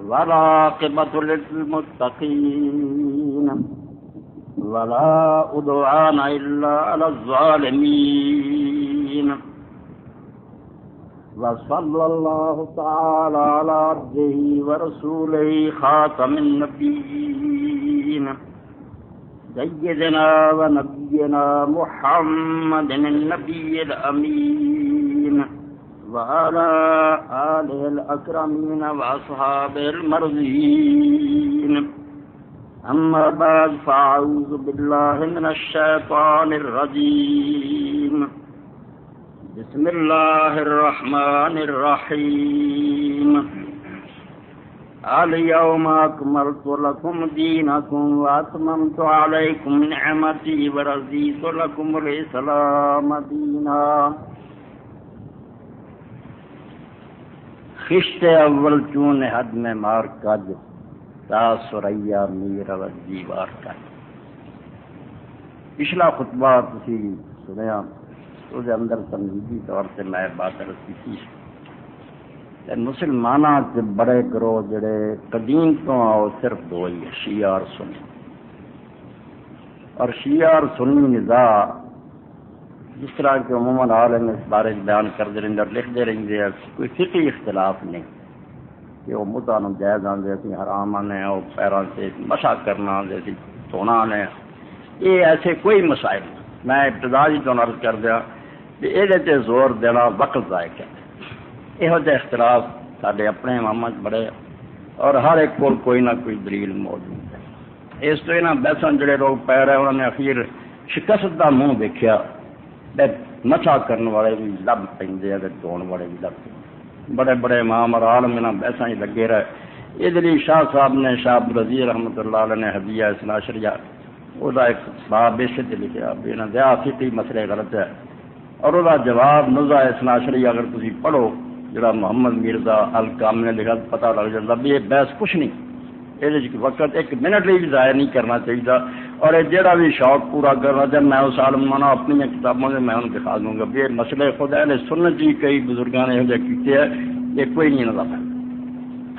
والعاقبة للمتقين ولا عدوان إلا على الظالمين وصلى الله تعالى على عبده ورسوله خاتم النبيين سيدنا ونبينا محمد النبي الأمين وعلى آله الأكرمين وأصحابه المرضين أما بعد فأعوذ بالله من الشيطان الرجيم بسم الله الرحمن الرحيم اليوم أكملت لكم دينكم وأتممت عليكم نعمتي ورضيت لكم الإسلام دينا خشت اول چون حد میں مار کج تا سریا میر اور دیوار کج. پچھلا خطبہ تسی سنیا اس اندر تنظیمی طور سے میں بات رکھی تھی مسلمانوں کے بڑے گروہ جڑے قدیم تو آؤ صرف دو ہی ہے، شیعہ اور سنی. اور شیعہ اور سنی نزاع جس طرح کے عموماً عالم اس بارے بیان کرتے رہتے اور لکھتے رہتے ہیں، کوئی فقہی اختلاف نہیں کہ وہ متعن جائز آتے سی حرام آنے وہ پیروں سے مسا کرنا آتے سی دھونا آنے، یہ ایسے کوئی مسائل نہیں. میں ابتدا ہی تو عرض کر دیا کہ یہ زور دینا وقت ضائع کر یہو جہ اختلاف سارے اپنے امامات بڑے اور ہر ایک کو کوئی نہ کوئی دلیل موجود ہے. اس تو یہاں بحثاں جڑے لوگ پی رہے انہوں نے اخیر شکست کا منہ دیکھا، مسا کرنے والے بھی لب پہ دھونے والے بھی لب پہ. بڑے بڑے امام اور عالم انہاں بحثاں ہی لگے رہے. یہ دلی شاہ صاحب نے شاہ عبدالعزیز رحمۃ اللہ علیہ نے ہدیہ اثنا عشریہ وہ ایک باب سے لکھا بھی انہاں دیا فقہی مسئلے غلط ہے اور وہ جواب نزہ اثنا عشریہ اگر تسی پڑھو جڑا محمد مرزا الکام نے لکھا پتہ لگ جاتا بھی یہ بحث کچھ نہیں. یہ وقت ایک منٹ بھی ضائع نہیں کرنا چاہیے اور یہ جڑا بھی شوق پورا کرنا چاہے میں اس عالم مانا اپنی کتابوں سے میں انہوں دکھا دوں گا بھی یہ مسئلے خود اہل سنت جی کئی بزرگوں نے یہ کیتے ہیں یہ کوئی نہیں نظر ہے.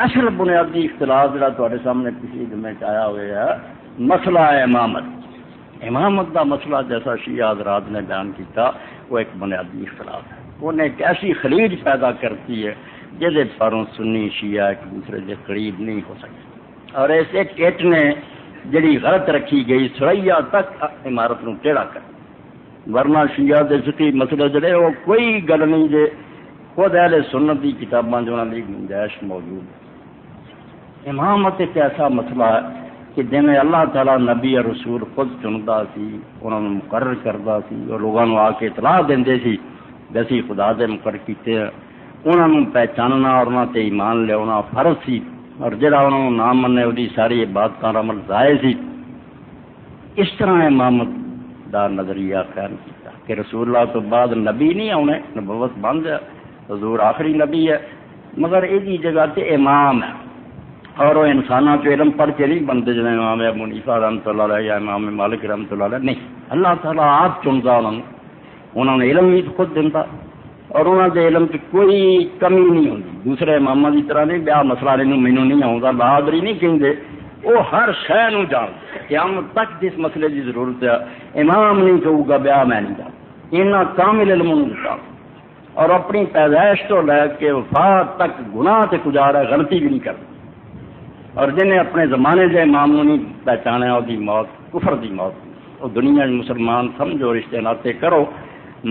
اصل بنیادی اختلاف جڑا تھوڑے سامنے کسی میں آیا ہوا ہے مسئلہ ہے امامت. امامت کا مسئلہ جیسا شیعہ حضرات نے بیان کیا وہ ایک بنیادی اختلاف ہے. انہیں ایک ایسی خلیج پیدا کرتی ہے جہد پروں سنی شیعہ ایک دوسرے کے قریب نہیں ہو سکتے. اور اس ایک اٹ نے جڑی غلط رکھی گئی سریا تک عمارت نو ٹیڑھا کر، ورنہ شیعہ دے فقہی مسئلے جڑے وہ کوئی گل نہیں جے خود اہل سنت دی کتاباں جو انہاں دی گنجائش موجود ہے. امامت ایک ایسا مسئلہ ہے کہ جن اللہ تعالیٰ نبی اور رسول خود چنتا سی انہوں نے مقرر کرتا سی اور لوگوں آ کے اطلاع دے سی ویسے خدا دے مقرر کیتے انہوں نے پہچاننا اور انہوں تے ایمان لیا فرض سی اور جڑا انہوں نے نام منے وہی ساری عبادت عمل ضائع سی. اس طرح امامت دا نظریہ خیال کیا کہ رسول اللہ تو بعد نبی نہیں آنے، نبوت بند ہے، حضور آخری نبی ہے مگر یہ جگہ تے امام ہے اور وہ انسانوں کے علم پڑھ کے نہیں بنتے جنہیں امام ابو حنیفہ رحمۃ اللہ علیہ یا امام مالک رحمۃ اللہ علیہ نہیں. اللہ تعالیٰ آپ چنتا انہوں نے علم بھی خود دیتا اور انہوں کے علم کی کوئی کمی نہیں ہوتی. دوسرے امامہ کی طرح نہیں بیا مسئلہ مینوں نہیں آتا بہادری نہیں کہیں وہ ہر شے نو جانتے قیامت تک جس مسئلے کی ضرورت ہے امام نہیں کہوں گا بیا میں نہیں جانتا. اتنا کامل علم دیتا اور اپنی پیدائش تو لے کے وفات تک گناہ سے گزارا غلطی بھی نہیں کرتا. اور جنہیں اپنے زمانے سے امام نہیں پہچانا وہ موت کفر دی موت. وہ دنیا مسلمان سمجھو رشتے ناطے کرو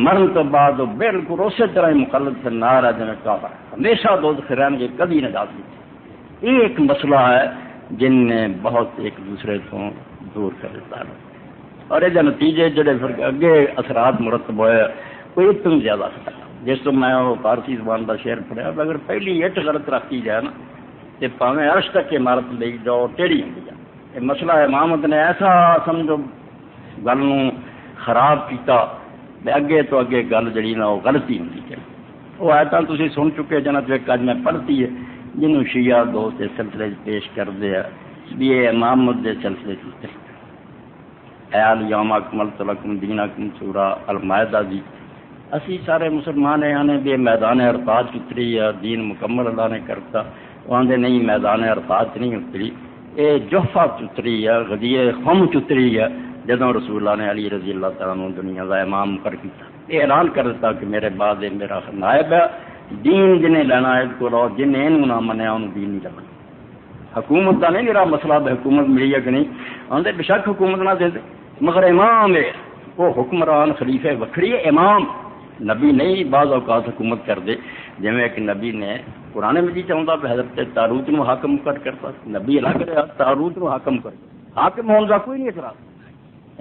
مرن تو بعد وہ بالکل اسی طرح مقلد سے نہ رہ جائے کافر ہمیشہ دوزخ رہیں گے کبھی نجات نہیں. یہ ایک مسئلہ ہے جن نے بہت ایک دوسرے کو دور کر دیتا ہے اور یہ نتیجے جڑے پھر اگے اثرات مرتب ہوئے کوئی اتنا زیادہ خطرہ. جس تو میں وہ فارسی زبان کا شعر پڑھیا اگر پہلی اٹ غلط رکھی جائے نا تو پاویں عرش تک عمارت لے جاؤ ٹیڑھی ہو جائے. یہ مسئلہ امامت نے ایسا سمجھو گل خراب کیتا اگے تو اگے گل جڑی نا وہ غلطی ہوتی ہے. وہ آیتاں تسی سن چکے جنہاں جو ایک اج میں پڑھتی ہے جنہوں شیعہ دوست اس سلسلے پیش کر دیا بھی یہ امامت دے سلسلے کی الیوم اکملت لکم دینکم سورہ المائدہ دی اسی سارے مسلمان ہیں بھی میدان ارتاج اتری ہے دین مکمل اللہ نے کرتا آدھے نہیں میدان عرفات نہیں اتری، یہ جوفہ اتری ہے، غدیر خم اتری ہے جدوں رسول اللہ نے علی رضی اللہ تعالیٰ عنہ دنیا کا امام مقرر کیا، یہ اعلان کر دیتا کہ میرے بعد میرا نائب ہے، دین جنہیں لینا ہے کو لو، جنہیں انہوں نہ منیا انہوں دین نہیں لگنا۔ حکومت کا نہیں میرا مسئلہ حکومت ملی ہے کہ نہیں، آدھے بے شک حکومت نہ دے دے، مگر امام ہے وہ حکمران خلیفے وکری ہے، امام نبی نہیں بعض اوقات حکومت کر دے، جویں ایک نبی نے قرآن مجید چاہتا حضرت تاروت نو حاکم کرتا، نبی الگ رہا تاروت نو حاکم کر، حاکم ہونے کا کوئی نہیں اعتراض،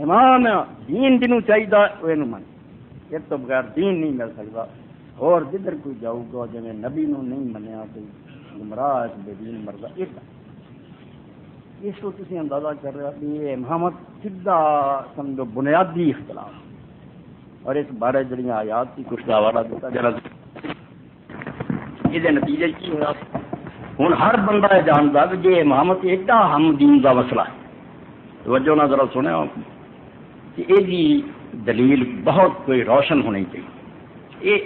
امام دین جنوں چاہیے وہ من، اس تو بغیر دین نہیں مل سکتا۔ اور جدھر کوئی جاؤ گا جویں نبی نو نہیں منیا تو گمراہ بے دین مردا، اس کو تسی اندازہ کر رہے کہ یہ امامت سیدھا سمجھو بنیادی اختلاف، اور اس بارے جڑیاں آیات کی کچھ حوالہ دیتا جرا یہ نتیجے کی ہوا، ہوں ہر بندہ یہ جانتا کہ یہ امامت ایڈا ہم دین کا مسئلہ ہے، توجہ نہ ذرا سنیا کہ یہ دلیل بہت کوئی روشن ہونی چاہیے۔ یہ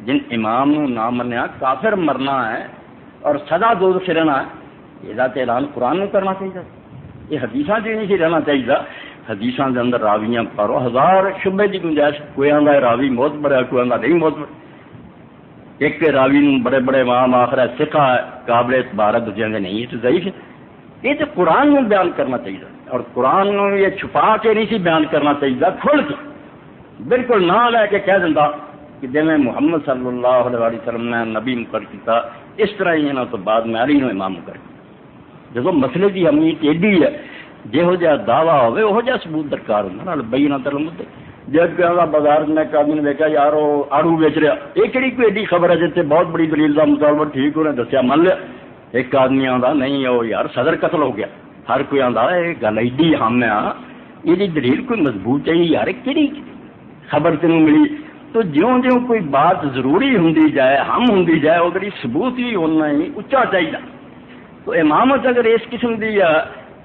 جن امام نو نہ منیا کافر مرنا ہے اور سزا دوزخ رہنا ہے، یہ اعلان قرآن میں کرنا چاہیے، یہ حدیثاں سے نہیں رہنا چاہیے۔ حدیثاں کے اندر راویاں پارو ہزار شبے کی گنجائش، کوئی آدھا راوی موت بڑا، کوئی آدھا نہیں موت بڑا، ایک راوی بڑے بڑے امام آخر ہے سکھا ہے قابل اعتبار ہے، دوسرے نہیں یہ تو ضعیف ہے۔ یہ تو قرآن میں بیان کرنا چاہیے، اور قرآن میں یہ چھپا کے نہیں سی بیان کرنا چاہیے، کھل کے بالکل نہ لے کے کہہ دینا کہ جی میں محمد صلی اللہ علیہ وسلم نے نبی مقرر کیا، اس طرح ہی انہوں تو بعد میں علی نو امام مقرر کیا۔ جب مسئلے کی اہمیت ایڈی ہے، جہو جہا دعویٰ ہوئے وہ جہا ثبوت درکار ہوتا نا، بئی نہ تلمد جب کہ بازار میں ایک آدمی نے دیکھا یار وہ آڑو بیچ رہا، یہ کہڑی کوئی ایڈی خبر ہے جیسے بہت بڑی دلیل کا مطالبہ ٹھیک انہیں دسیا من لیا۔ ایک آدمی آتا نہیں وہ یار صدر قتل ہو گیا، ہر کوئی آتا یہ گل ایڈی ہم یہ دلیل کوئی مضبوط چاہیے یار، کہڑی خبر تینوں ملی؟ تو جیوں جیوں کوئی بات ضروری ہوں جائے ہم ہوں جائے اگر ثبوت بھی ہونا ہی اچا چاہیے۔ تو امامت اگر اس قسم کی ہے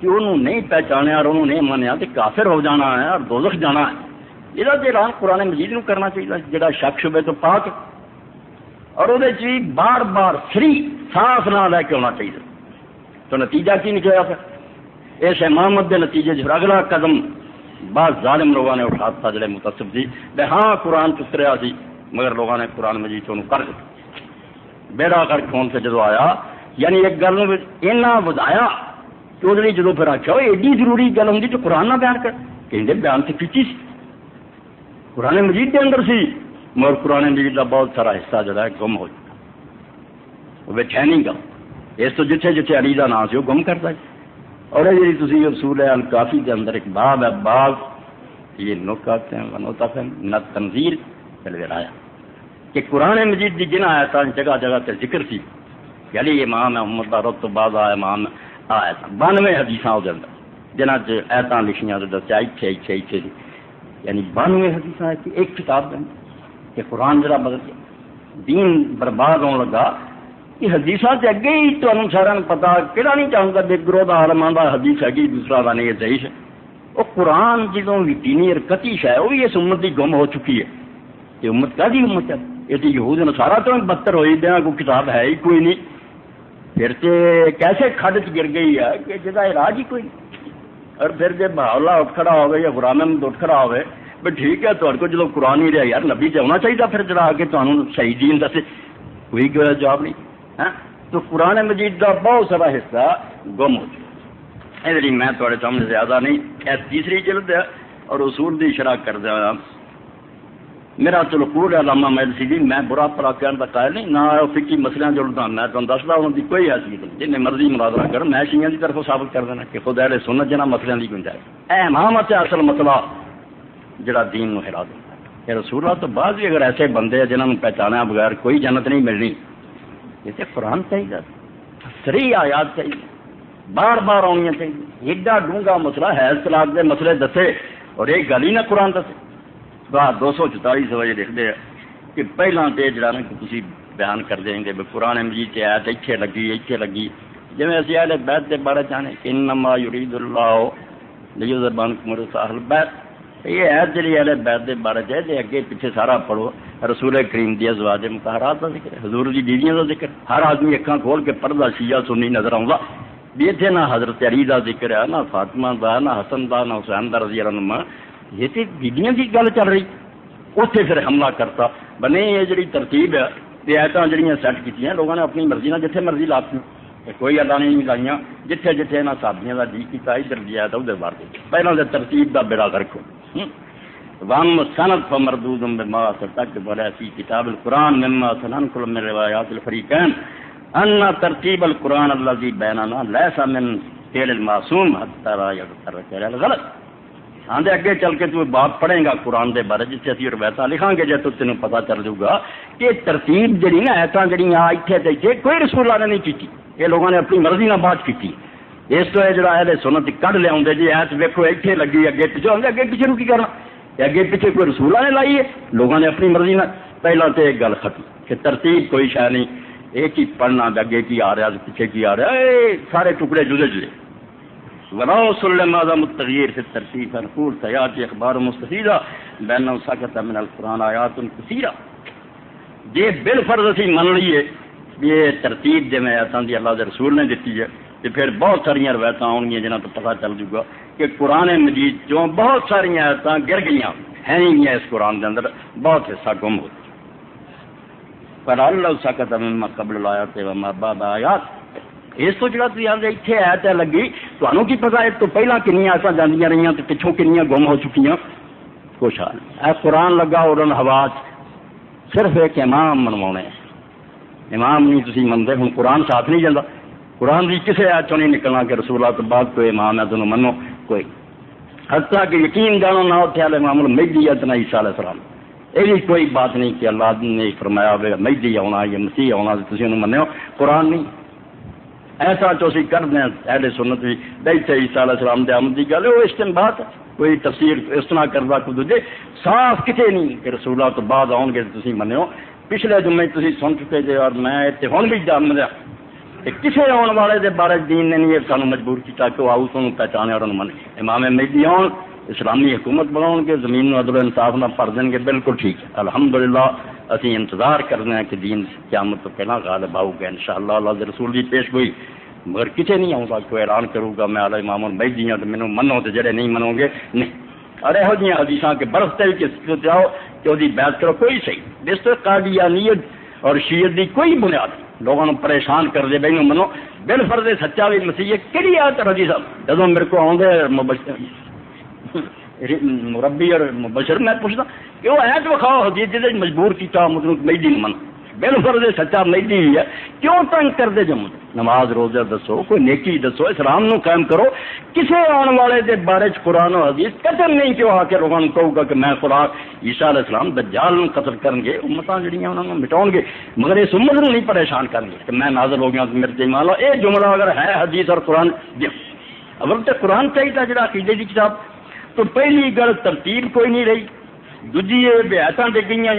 کہ انہوں نہیں پہچانیا اور انہوں نہیں منیا تو کافر ہو جانا ہے اور دوزخ جانا ہے، یہ اعلان قرآن مجید نو کرنا چاہیے جڑا شک شبے تو پاک، اور وہ بار بار فری صاف نہ لے کے ہونا چاہیے۔ تو نتیجہ کی نکلا پھر اس امامت کے نتیجے پھر اگلا قدم بعض ظالم لوگوں نے اٹھا تھا جڑے متصف سی بے ہاں قرآن چتریا سی، مگر لوگوں نے قرآن مجید انہوں کر دیا بیڑا کر کھون سے جدو آیا، یعنی ایک گل اینا بدایا کہ وہ جدو پھر آخیا وہ ایڈی ضروری گل ہوں تو قرآن نہ بیان کر، کہ بیان تو کی سی قرآن مجید کے اندر سی، مگر قرآن مجید کا بہت سارا حصہ جڑا ہے گم ہو چکا، وہ ہے نہیں گا، اس تو جتھے جتھے علی کا نام سے وہ گم کرتا ہے۔ اور یہ جی اصول ہے الکافی کے اندر ایک باب ہے، باب یہ نکات ہیں ونوتف نہ تنظیر چلوایا کہ قرآن مجید کی جن آیات جگہ جگہ تے ذکر سی کہ علی امام ہے، محمد رب تو بعد امام آیت 92 حدیثاں وہ اندر جنہ ایتاں لکھیاں تو دسیا اتنے یعنی 92 حدیثاں ایک کتاب دیں کہ قرآن جڑا بدل گیا، دین برباد ہونے لگا۔ یہ حدیثاں سے اگے ہی تو سارا پتا کہڑا نہیں چاہتا بے گروہ کا عالم آدھا حدیث ہے دوسرا کا نہیں ضعیف ہے۔ وہ قرآن جدوں یقینی اور قطعی ہے وہ بھی اس امت کی گم ہو چکی ہے۔ یہ امت کا امت ہے، یہ تو یہود نصارا تو بدتر ہوئی دیا، کوئی کتاب ہے ہی کوئی نہیں، پھر سے کیسے کھڈ چ گر گئی ہے کہ جہاں علاج ہی کوئی نہیں۔ اور پھر جب محلہ اٹھ کھڑا ہوگا یا غلام احمد اٹھ کھڑا ہوئے بھائی ٹھیک ہے تھوڑے کو جب قرآن ہی رہا یار نبی سے ہونا چاہیے، پھر جڑا آ کے تمہیں صحیح دین دسے، کوئی جواب نہیں۔ تو قرآن مجید کا بہت سارا حصہ گم ہو چکا۔ اس لیے میں تھوڑے سامنے زیادہ نہیں، تیسری جلد ہے اور اصول کی شرح کر دیا۔ میرا چلو قول علامہ محل سی میں برا پرا کہنے کا قائل نہیں، نہ فقی مسئلہ جڑتا، میں تمہیں دستا انہوں کی کوئی حیثیت نہیں، جن مرضی مناظرہ کر، میں شیعہ کی طرف ثابت کر دینا کہ خود اہل سنت جنہ مسئلہ کی گنجائش اے امامت ہے اصل مسئلہ جڑا دین نو ہلا دیتا ہے۔ یہ رسول اللہ تو بعد بھی اگر ایسے بندے ہیں جنہوں نے پہچانا بغیر کوئی جنت نہیں ملنی، جیسے قرآن چاہیے، صریح آیات چاہیے، بار بار آنی چاہیے، ایڈا ڈونگا مسئلہ ہے طلاق کے مسئلے دسے اور ایک گل ہی نہ قرآن دسے۔ 244 وجہ لکھتے ہیں کہ پہلا تو جڑا نا کہ تھی بیان کر دیں گے قرآن مجید سے آیت اتنے لگی جی اسی اہل بیت کے بارے چاہنے کہ انما یرید اللہ لیذہب عنکم الرجس اہل بیت، یہ ایت جی اہل بیت کے بارے ہے اگے پیچھے سارا پڑھو رسول کریم دی ازواج مطہرات کا ذکر ہے، حضور دی بیویاں کا ذکر، ہر آدمی اکھاں کھول کے پڑھدا شیعہ سنی نظر آؤں بھی اتنے نہ حضرت علی دا ذکر ہے، نہ فاطمہ دا، نہ حسن دا، نہ حسین دا رضی اللہ عنہ، یہ تو بیویاں کی گل چل رہی، اتنے پھر حملہ کرتا بنے یہ جڑی ترتیب ہے یہ ایتاں جڑیاں سیٹ کی لوگوں نے اپنی مرضی نہ جتھے مرضی لاتی کوئی ادا نہیں لائیاں جتھے جتھے انہاں صحابیاں دا جی کیتا ادھر جایا تو ادھر بار پہلے تو ترتیب دا بیڑا غرق ہو وام سند فمردود بما تک بولا فی کتاب القرآن مما سننقل من روایات الفریقین ان ترتیب القرآن الذي بیننا لیس من فعل المعصوم حتی لا یتطرق الی الغلط. آندے اگے چل کے تو بات پڑھیں گا قرآن دے بارے جتنے اسی روایتاں لکھاں گے جے تو تینوں پتہ چل جائے گا کہ ترتیب جڑی نا ایتاں جڑیاں اتھے تے اتھے کوئی رسول اللہ نے نہیں کیتی، یہ لوگوں نے اپنی مرضی نال بات کیتی. اس تو جڑا اہل سنت کڈ لے آوندے جی ایت ویکھو اتھے لگی اگے پیچھے ہوندے اگے پیچھے نوں کی کرنا، اگے پیچھے کوئی رسول اللہ نے لائی ہے، لوگوں نے اپنی مرضی نال. پہلا تے ایک گل ختم کہ ترتیب کوئی شے نہیں، ایک ہی پڑھنا اگے کی آ رہا پیچھے کی آ رہا ہے، سارے ٹکڑے جدے جدے. وَلَوْ سُلِّمَ هَذَا التَّغْيِيرُ فِي التَّرْتِيبِ فَنَقُولُ سَيَأْتِي إِخْبَارٌ مُسْتَفِيضٌ بِأَنَّهُ سَكَتَ مِنَ الْقُرْآنِ آيَاتٌ كَثِيرَةٌ. جی بالفرض اسی من لیے یہ ترتیب جی آیاتاں دی اللہ دے رسول نے دیتی ہے تو پھر بہت ساری روایتاں آؤ گی جنہاں تو پتہ چل جائے گا کہ قرآن مجید چوں بہت ساری آیاتاں گر گئیاں ہیں نہیں اس قرآن دے اندر، بہت حصہ گم ہو. فَلَعَلَّهُ سَكَتَ مِمَّا قَبْلَ الْآيَاتِ وَمَا بَعْدَ الْآيَاتِ. اس تو جڑا تھی آدھے اتنے ایت لگی تمہوں کی پتا ہے تو پہلا کنیاں ایسا جانیاں رہی تو پچھوں کنیاں گم ہو چکی کچھ حال اے قرآن لگا اڑن ہوا صرف ایک امام منوانے امام نہیں تھی منتے ہوں قرآن ساتھ نہیں جاتا قرآن کی کسی ایت چوں نہیں نکلنا کہ رسولہ تو بعد کوئی امام ہے تمہیں منو کوئی حتیٰ کہ یقین جانو نہ اتنے والے امام المہدی ہے نہ عیسیٰ علیہ السلام یہ بھی کوئی بات نہیں کہ اللہ نے فرمایا ہوگا مہدی آنا یا مسیح آنا تو تھی انہوں منو قرآن نہیں ایسا چوسی کر دیں اہل سنت بھی بیٹھے عیسیٰ علیہ السلام دے آمد کی گل وہ استنباط ہے کوئی تفسیر اس طرح کرتا کو دوجے صاف کتے نہیں کہ رسولہ تو بعد آؤ گے تو تھی منو. پچھلے جمعے تھی سن چکے جے اور میں اتنے ہوں بھی جان دیا کسی آن والے دے بارے دین نے نہیں سانو مجبور کیا کہ وہ آؤ تو پہچانے اور من امام مہدی آن اسلامی حکومت بناؤ گے زمین میں عدل و انصاف نہ پڑھ دیں گے بالکل ٹھیک ہے الحمدللہ اسی انتظار کرنے ہیں کہ دین قیامت تو پہلا غالب آؤ گا انشاءاللہ اللہ کے رسول کی پیش گوئی مگر کسی نہیں آؤں گا کوئی اعلان کروں گا میں اعلی امام المہدی ہوں تو مینوں منو تو جڑے نہیں منو گے نہیں. اور یہو جی حدیثاں کے برستے بھی جاؤ کہ وہ بیعت کرو کوئی صحیح اس تو قادیانیت اور شیعت دی کوئی بنیاد لوگوں پریشان کر دے بھائی منو بالفرض سچا بھی مسیح ہے کہڑی آیت حدیث جدوں میرے کو آؤں مربی اور مبشر میں پوچھتا کہ وہ ایت وکھاؤ حدیث جی مجبور کیا مطلب مہدی نہیں من بالفرض سچا مہدی ہی ہے کیوں تنگ کر دے جم نماز روزہ دسو کوئی نیکی دسو اسلام نو قائم کرو کسے آن والے دے بارے قرآن و حدیث قتل نہیں کیوں آ کے لوگوں کہوں گا کہ میں قرآن عیسیٰ علیہ السلام دجال نو قتل کریں گے امتاں جڑیاں انہوں نے مٹاؤ گے مگر اس امت نو نہیں پریشان کریں گے کہ میں نازل ہو گیا تو میرے تے مان لو یہ جملہ اگر ہے حدیث اور قرآن اول تو قرآن چاہیے جڑا عقیدے کی کتاب تو پہلی گل ترتیب کوئی نہیں رہی دوجی یہ بیعتاں دے گئیاں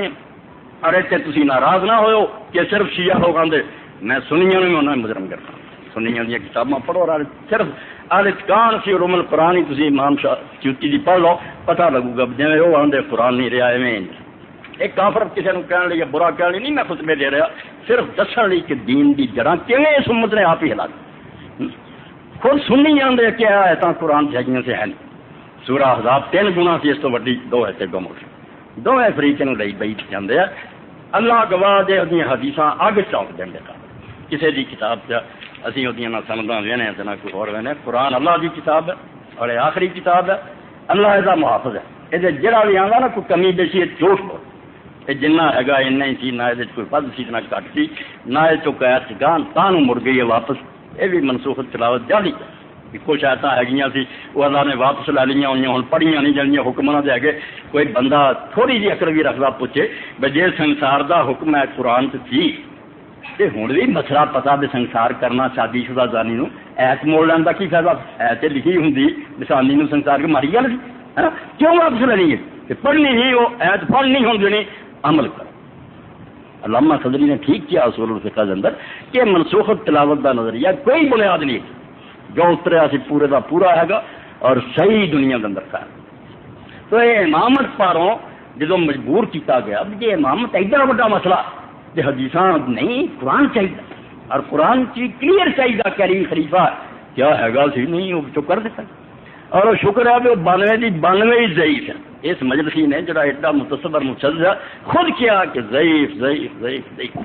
اور اتنے تھی ناراض نہ ہو کہ صرف شیعہ لوگ آتے میں سنیاں نہیں انہوں نے مجرم کرنا سنیاں دیا کتاباں پڑھو اور صرف آلکان سی رومل قرآن ہی تھی امام شاہ چوٹی کی پڑھ لو پتہ لگو گا جی وہ آدھے قرآن نہیں رہا ایویں ایک کافر کسی نے کہنے لیا برا کہنے لی نہیں میں خطبے دے رہا صرف دسن لی کہ دین کی جڑاں کیویں اس امت نے آپ ہی ہلا دی خود سنی آدھے کیا ہے تو قرآن چاہیے سے ہے نہیں سورہ احزاب 3 گنا سی اس تو وڈی 2 ہے گم ہو دونوں فریقے لئی بئی جاتے ہیں اللہ گواہ دے حدیثاں اگ چونک دیں گے کسی کی کتاب سے اسی وہ سنداں وہنے نہ کوئی اور وہنے قرآن اللہ کی کتاب ہے اور یہ آخری کتاب ہے اللہ یہ محافظ ہے یہ جڑا بھی آتا نا کوئی کمی بیسی چوٹ ہو یہ جنہ ہے اِن ہی سی نہ یہ کوئی ود سی نہ گھٹ سی نہ یہ چکا گان تاہوں مڑ گئی ہے واپس یہ بھی منسوخ تلاوت جاری کچھ ایسا ہے وہ اللہ نے واپس لے لیا ہوئی ہوں پڑھیاں نہیں جانیاں حکماں دے اگے کوئی بندہ تھوڑی جی عقل بھی رکھتا پوچھے بھائی جی سنسار دا حکم ہے قرآن تھی تو ہوں بھی مسئلہ پتا بھی سنسار کرنا شادی شدہ زانی نو ایت موڑ لین کا کی فائدہ ایت لکھی ہوں نشانی نو سنسار کے ماری گل کیوں واپس لینی ہے پڑھنی ہی وہ ایت پڑھنی ہوں دینی عمل کر. علامہ صدری نے ٹھیک کیا اصول الفقہ کے اندر کہ منسوخ تلاوت کا نظریہ کوئی بنیاد نہیں جو اتریا سی پورے دا پورا ہے گا اور صحیح دنیا کے اندر خیر تو یہ امامت پاروں جدو مجبور کیتا گیا یہ امامت ایڈا بڑا مسئلہ کہ حدیثاں نہیں قرآن چاہیے اور قرآن کی کلیئر چاہیے کہ علی خلیفہ کیا ہے گا سی نہیں وہ چپ کر دیتا اور وہ شکر ہے کہ وہ 92 ہی ضعیف ہے. اس مجلسی نے جڑا ایڈا متصور مشدد خود کیا کہ ضعیف ضعیف ضعیف ضعیف.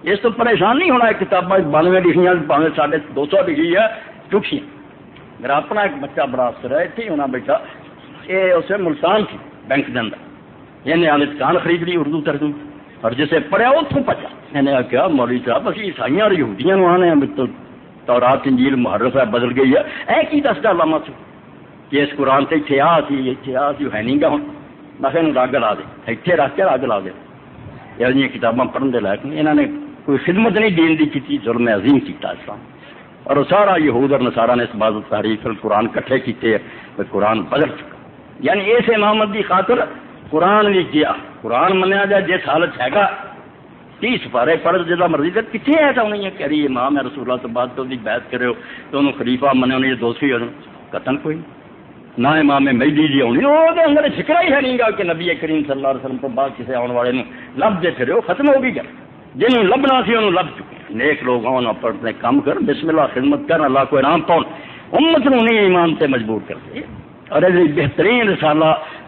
اس تو پریشان نہیں ہونا ہے کتابیں 92 لکھیاں پاویں 250 لکھی ہے چکھی. میرا اپنا ایک بچہ بڑا افسر ہے اتنے ہونا بیٹھا یہ اسے ملتان تھی بینک کے اندر یعنی آنے کان خرید لی اردو ترجمہ اور جسے پڑھیا اتوں پچا میں نے کیا مولوی صاحب اسی عیسائیاں اور یہودیاں آنے ہیں تورات انجیل محرف ہے بدل گئی ہے اے کی دستا علامہ سے کہ اس قرآن سے اتنے ہے نہیں گا ہوں بس یہ رگ لا دے اتنے رکھ کے رگ لا دے یہ کتاباں پڑھنے کے لائق نہیں. انہوں نے کوئی خدمت نہیں دین دی کی ظلم عظیم کیتا اسلام اور وہ سارا یہود اور نصارہ نے اس بات تحریف القرآن کٹھے کیتے قرآن بدل چکا. یعنی اس امامت کی خاطر قرآن بھی کیا قرآن منیا جائے جس حالت ہے گا 30 پارے پڑھ جا مرضی کر کتنے ایسا نہیں ہے کہ اری امام ہے رسول اللہ تو بعد تو بیعت کرے ہو تو انہوں خلیفہ منے ہونے دوسری ہو قتل کوئی نہ امام مہدی جی آنی وہ اندر فکر ہی ہے نہیں گا کہ نبی کریم صلی اللہ علیہ وسلم تو بعد کسی آنے والے لب دے پھرے ہو ختم ہو گئی گا جنہوں لبنا سی انہوں لب چکے نیک لوگ آن اپنے کام کر بسم اللہ خدمت کر اللہ کو انعام پاؤ امت نو نہیں ایمان سے مجبور کرتے. اور بہترین رسالہ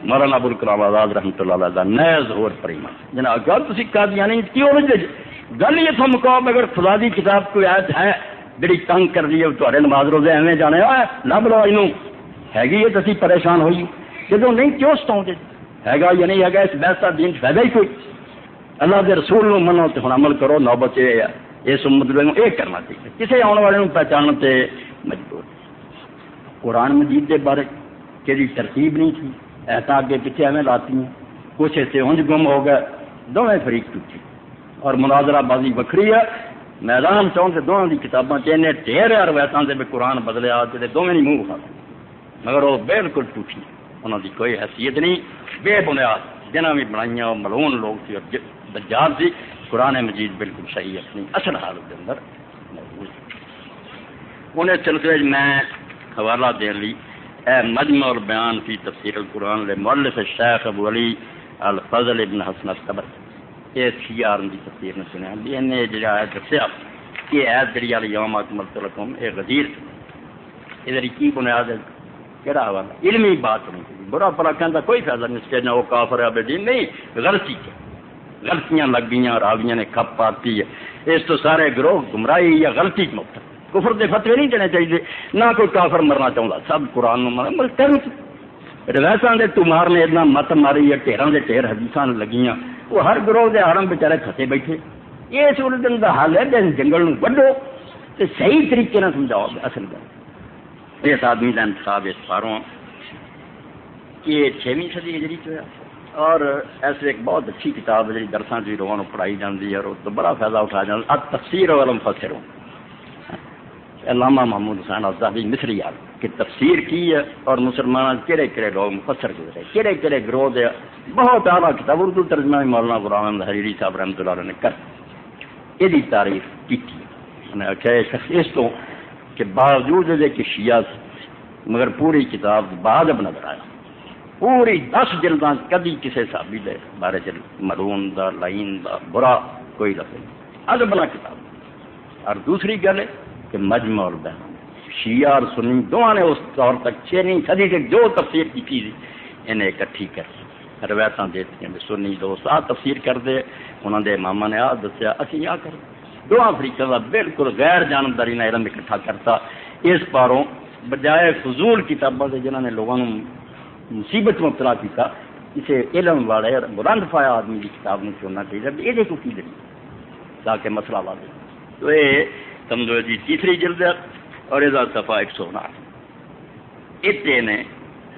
مولانا ابوالکلام آزاد رحمۃ اللہ علیہ کا نیز اور پریمان جناب گل تھی قادیانی کی ہو گل یہ تھو مقاب اگر خدا دی کتاب کوئی آیت ہے جڑی تنگ کر دی ہے تھوڑے نماز روزے ایویں جانے لب لو یہ ہے تو اسی پریشان ہوئی جدو نہیں کیوں ستاؤ ہے گا یا نہیں ہے اس بحث کا دین فائدہ ہی کوئی. اللہ کے رسول نو منو تو ہن عمل کرو نوبت اس امت یہ کرنا چاہیے کسی آنے والے پہچان سے مجبور. قرآن مجید کے بارے کہ ترتیب نہیں تھی ایسا اگے پیچھے ایویں لاتی ہیں کچھ ایسے اونج گم ہو گئے دونوں فریق ٹوٹی اور مناظرہ بازی وکری ہے میدان چاہوں سے دونوں کی کتاباں چینے ڈھیر ہے روایتوں سے بھی قرآن بدلیا جی دونوں نہیں منہ کھاتے مگر وہ بالکل ٹوٹی انہوں کی کوئی حیثیت نہیں بے بنیاد جنہیں بھی بنائی وہ ملون لوگ تھی اور دجال سی. قرآن مجید بالکل صحیح اپنی اصل حالت کے اندر انہیں سلسلے میں حوالہ دین لی مجمع البیان فی تفسیر القرآن لمؤلف الشیخ ابو علی الفضل ابن حسن الصبر یہ شیعہ کی تفسیر نے سنیا انہیں جڑا ہے دسیا یہ ایت جڑی علی یوم اکملت لکم یہ غدیر ادھر کی بنیاد ہے کہڑا حوالہ علمی بات نہیں برا بھلا کہنا کوئی فائدہ نہیں اس کے نہ وہ کافر ہے دین نہیں غلطی ہے غلطیاں لگ گئی راویاں نے کھپ پاتی ہے اس تو سارے گروہ گمراہی یا غلطی مبتلا کفر دے فتوی نہیں دینے چاہیے نہ کوئی کافر مرنا چاہتا سب قرآن روایتوں کے تمہار نے اتنا مت ماری یا ٹھیروں کے ٹھیر حدیثاں لگیاں وہ ہر گروہ کے آرم بچارے کھسے بیٹھے یہ اس الجھن کا حل ہے جنگل میں وڈو تو صحیح طریقے سے سمجھاؤ اصل گل اس آدمی کا انتخاب اس پاروں یہ 6ویں صدی ہجری چ ہوا اور ایسے ایک بہت اچھی کتاب ہے جی درساں کی لوگوں کو پڑھائی جاتی ہے اور اس بڑا فائدہ اٹھایا جاتا ہے تفسیر والمفسر علامہ محمود حسین آزادی مصری یار کہ تفسیر کی ہے اور مسلمان کہڑے کہڑے لوگ مفسر گزرے کہڑے کہڑے گروہ دے بہت اعلیٰ کتاب اردو ترجمہ مولانا غلام احمد حریری صاحب رحمۃ اللہ علیہ نے کر یہ تعریف کی انہیں آخیا اس تو کہ باوجود ہے کہ شیعہ مگر پوری کتاب بعد نظر آیا پوری 10 جلداں کدی کسی صحابی دے بارے ملعون دا لعین دا برا کوئی لفظ نہیں ادب بلا کتاب. اور دوسری گل ہے کہ مجمع البیان شیعہ اور سنی دونوں نے اس طور تک 6ویں صدی سے جو تفسیر کی تھی انہیں اکٹھی کر روایتاں دیتی ہیں سنی دوست آ تفسیر کر دے انہوں نے امامہ نے آ دسیا اسی آ کر دونوں فریقوں کا بالکل غیر جانبداری نے علم اکٹھا کرتا اس پاروں بجائے فضول کتابوں سے جنہوں نے لوگوں مصیبت میں مبتلا کیا اسے علم والے بلند پایا آدمی کی کتاب میں چننا چاہیے یہ کو کی دیں تاکہ مسئلہ واضح. تو یہ سمجھو جی تیسری جلد ہے اور یہ صفحہ 159 اتنے نے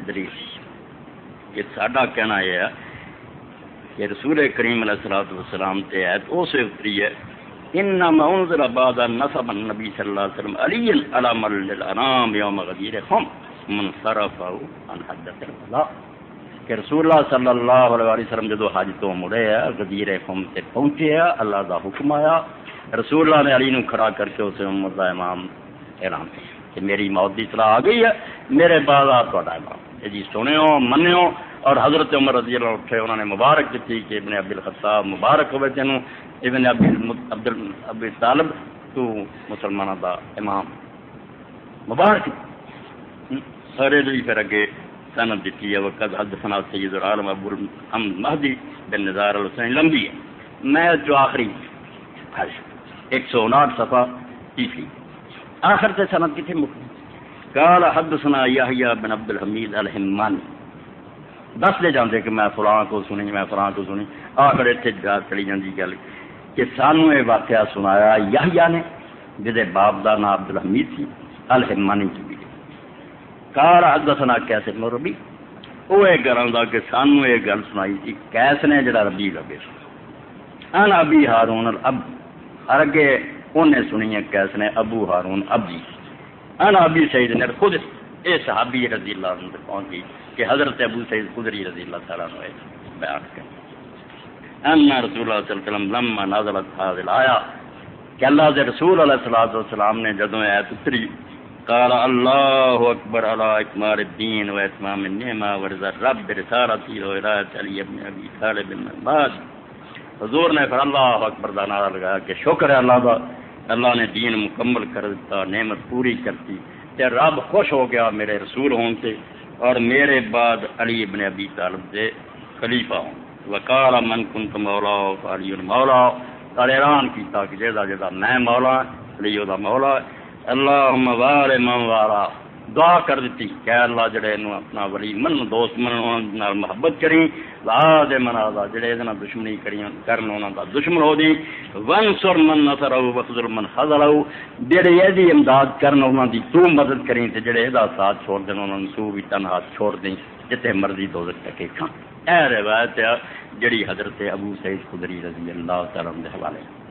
دلیل یہ ساڈا کہنا یہ ہے کہ رسول کریم علیہ الصلوۃ والسلام تے آیت اس اتری ہے انما انزل بعد نصب النبی صلی اللہ علیہ وسلم علی علام للانام یوم غدیر خم من صرفہ عن حدث الوضاء کہ رسول اللہ صلی اللہ علیہ وسلم جدو حج تو مڑے ہے غدیر خم سے پہنچے ہے اللہ کا حکم آیا رسول اللہ نے علی نو کھڑا کر کے اسے امت کا امام اعلان کیا کہ میری موت کی اطلاع آ گئی ہے میرے بعد آپ امام جی سنو منو اور حضرت عمر رضی اللہ اٹھے انہوں نے مبارک دیتی کہ ابن عبد الخطاب مبارک ہوئے تینوں ابن ابی طالب تو مسلمانوں دا امام مبارک سارے بھی پھر اگے سند دیتی ہے وقت حدثنا سید العالم ابو محمد مہدی بن نزار الحسین لمبی ہے میں جو آخری 159 صفحہ تیسری آخر سے سند کی تھی قال حدثنا یحییٰ بن عبد الحمید الحمانی دس لے جاندے کہ میں فلاں کو سنی آخر اتنے جا چلی جاندی گل کہ سانو یہ واقعہ سنایا یحییٰ نے جہدے باپ دا نام عبد الحمید سی الحمانی کی بھی قال حدثنا قیس بن ربیع وہ یہ گل کہ سانو یہ گل سنائی تھی قیس نے جڑا ربیع لگے ان ابی ہارون الاب ارگے انہیں سنی ہے قیس نے ابو ہارون ابی ان ابی سعید نے خود اے صحابی رضی اللہ عنہ تک پہنچی کہ حضرت ابو سعید خدری رضی اللہ تعالیٰ عنہ بیان کریں ان رسول اللہ صلی اللہ علیہ وسلم لما نازلت هذه الآیہ کہ اللہ کے رسول علیہ الصلوۃ والسلام نے جدوں آیت اتری قال اللہ اکبر علی اکمال الدین و اتمام النعمہ ورضا رب رسالتی و ولایت علی ابن ابی طالب بن عباس حضور نے پھر اللہ اکبر کا نعرہ لگایا کہ شکر ہے اللہ کا اللہ نے دین مکمل کر دیتا نعمت پوری کرتی تے رب خوش ہو گیا میرے رسول ہون سے اور میرے بعد علی ابن ابی طالب سے خلیفہ ہوں وقال من کنت مولا علی مولا اور اعلان کیتا کہ جیسا میں مولا علی دا مولا اللہم وار من وارا دعا کر دیتی کہ اللہ جڑے نو اپنا ولی من دوست من نال محبت کریں لا دے منازا جڑے ادنا دشمنی کرن انہاں دا دشمن ہو دی وانصر من نصرہ وخذل من خذلہ جڑے ایدی امداد کرن انہاں دی تو مدد کریں تے جڑے ادا ساتھ چھوڑ دین انہاں تو بھی تنہا چھوڑ دیں جتے مرضی دوزخ تک کھان اے روایت ہے جڑی حضرت ابو سعید خدری رضی اللہ تعالی عنہ دے حوالے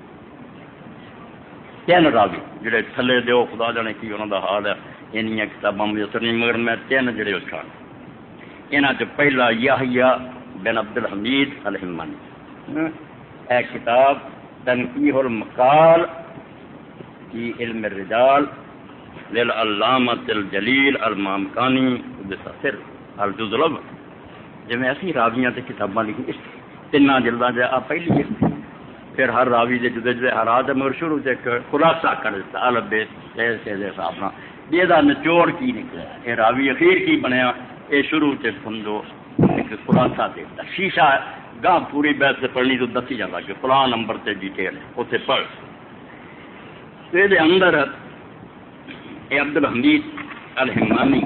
تین راوی جڑے تھلے دیو خدا جانے کی انہاں دا حال ہے انہاں کتاباں میں اثر نہیں مگر میں تین جڑے اچھان انہاں چ پہلا یحییٰ بن عبد الحمید الحمانی اے کتاب تنقیح المقال فی علم الرجال للعلامۃ الجلیل المامکانی بسر الجزء الاول جویں اسی راویاں تے کتاباں لکھی اس تیناں جلداں جے آ پہلی ہے پھر ہر راوی دے جدے جدے حالات مگر شروع سے خلاصہ کر دیتا الف بے سے حساب نال یہ دا نچوڑ کی نکلا یہ راوی اخیر کی بنیا یہ شروع سے سمجھو ایک خلاصہ دیتا شیشہ گاہ پوری بحث سے پڑھنی تو دسی جاتا کہ فلاں نمبر سے ڈیٹیل ہے اسے پڑھ یہ اندر اے عبد الحمید الحمانی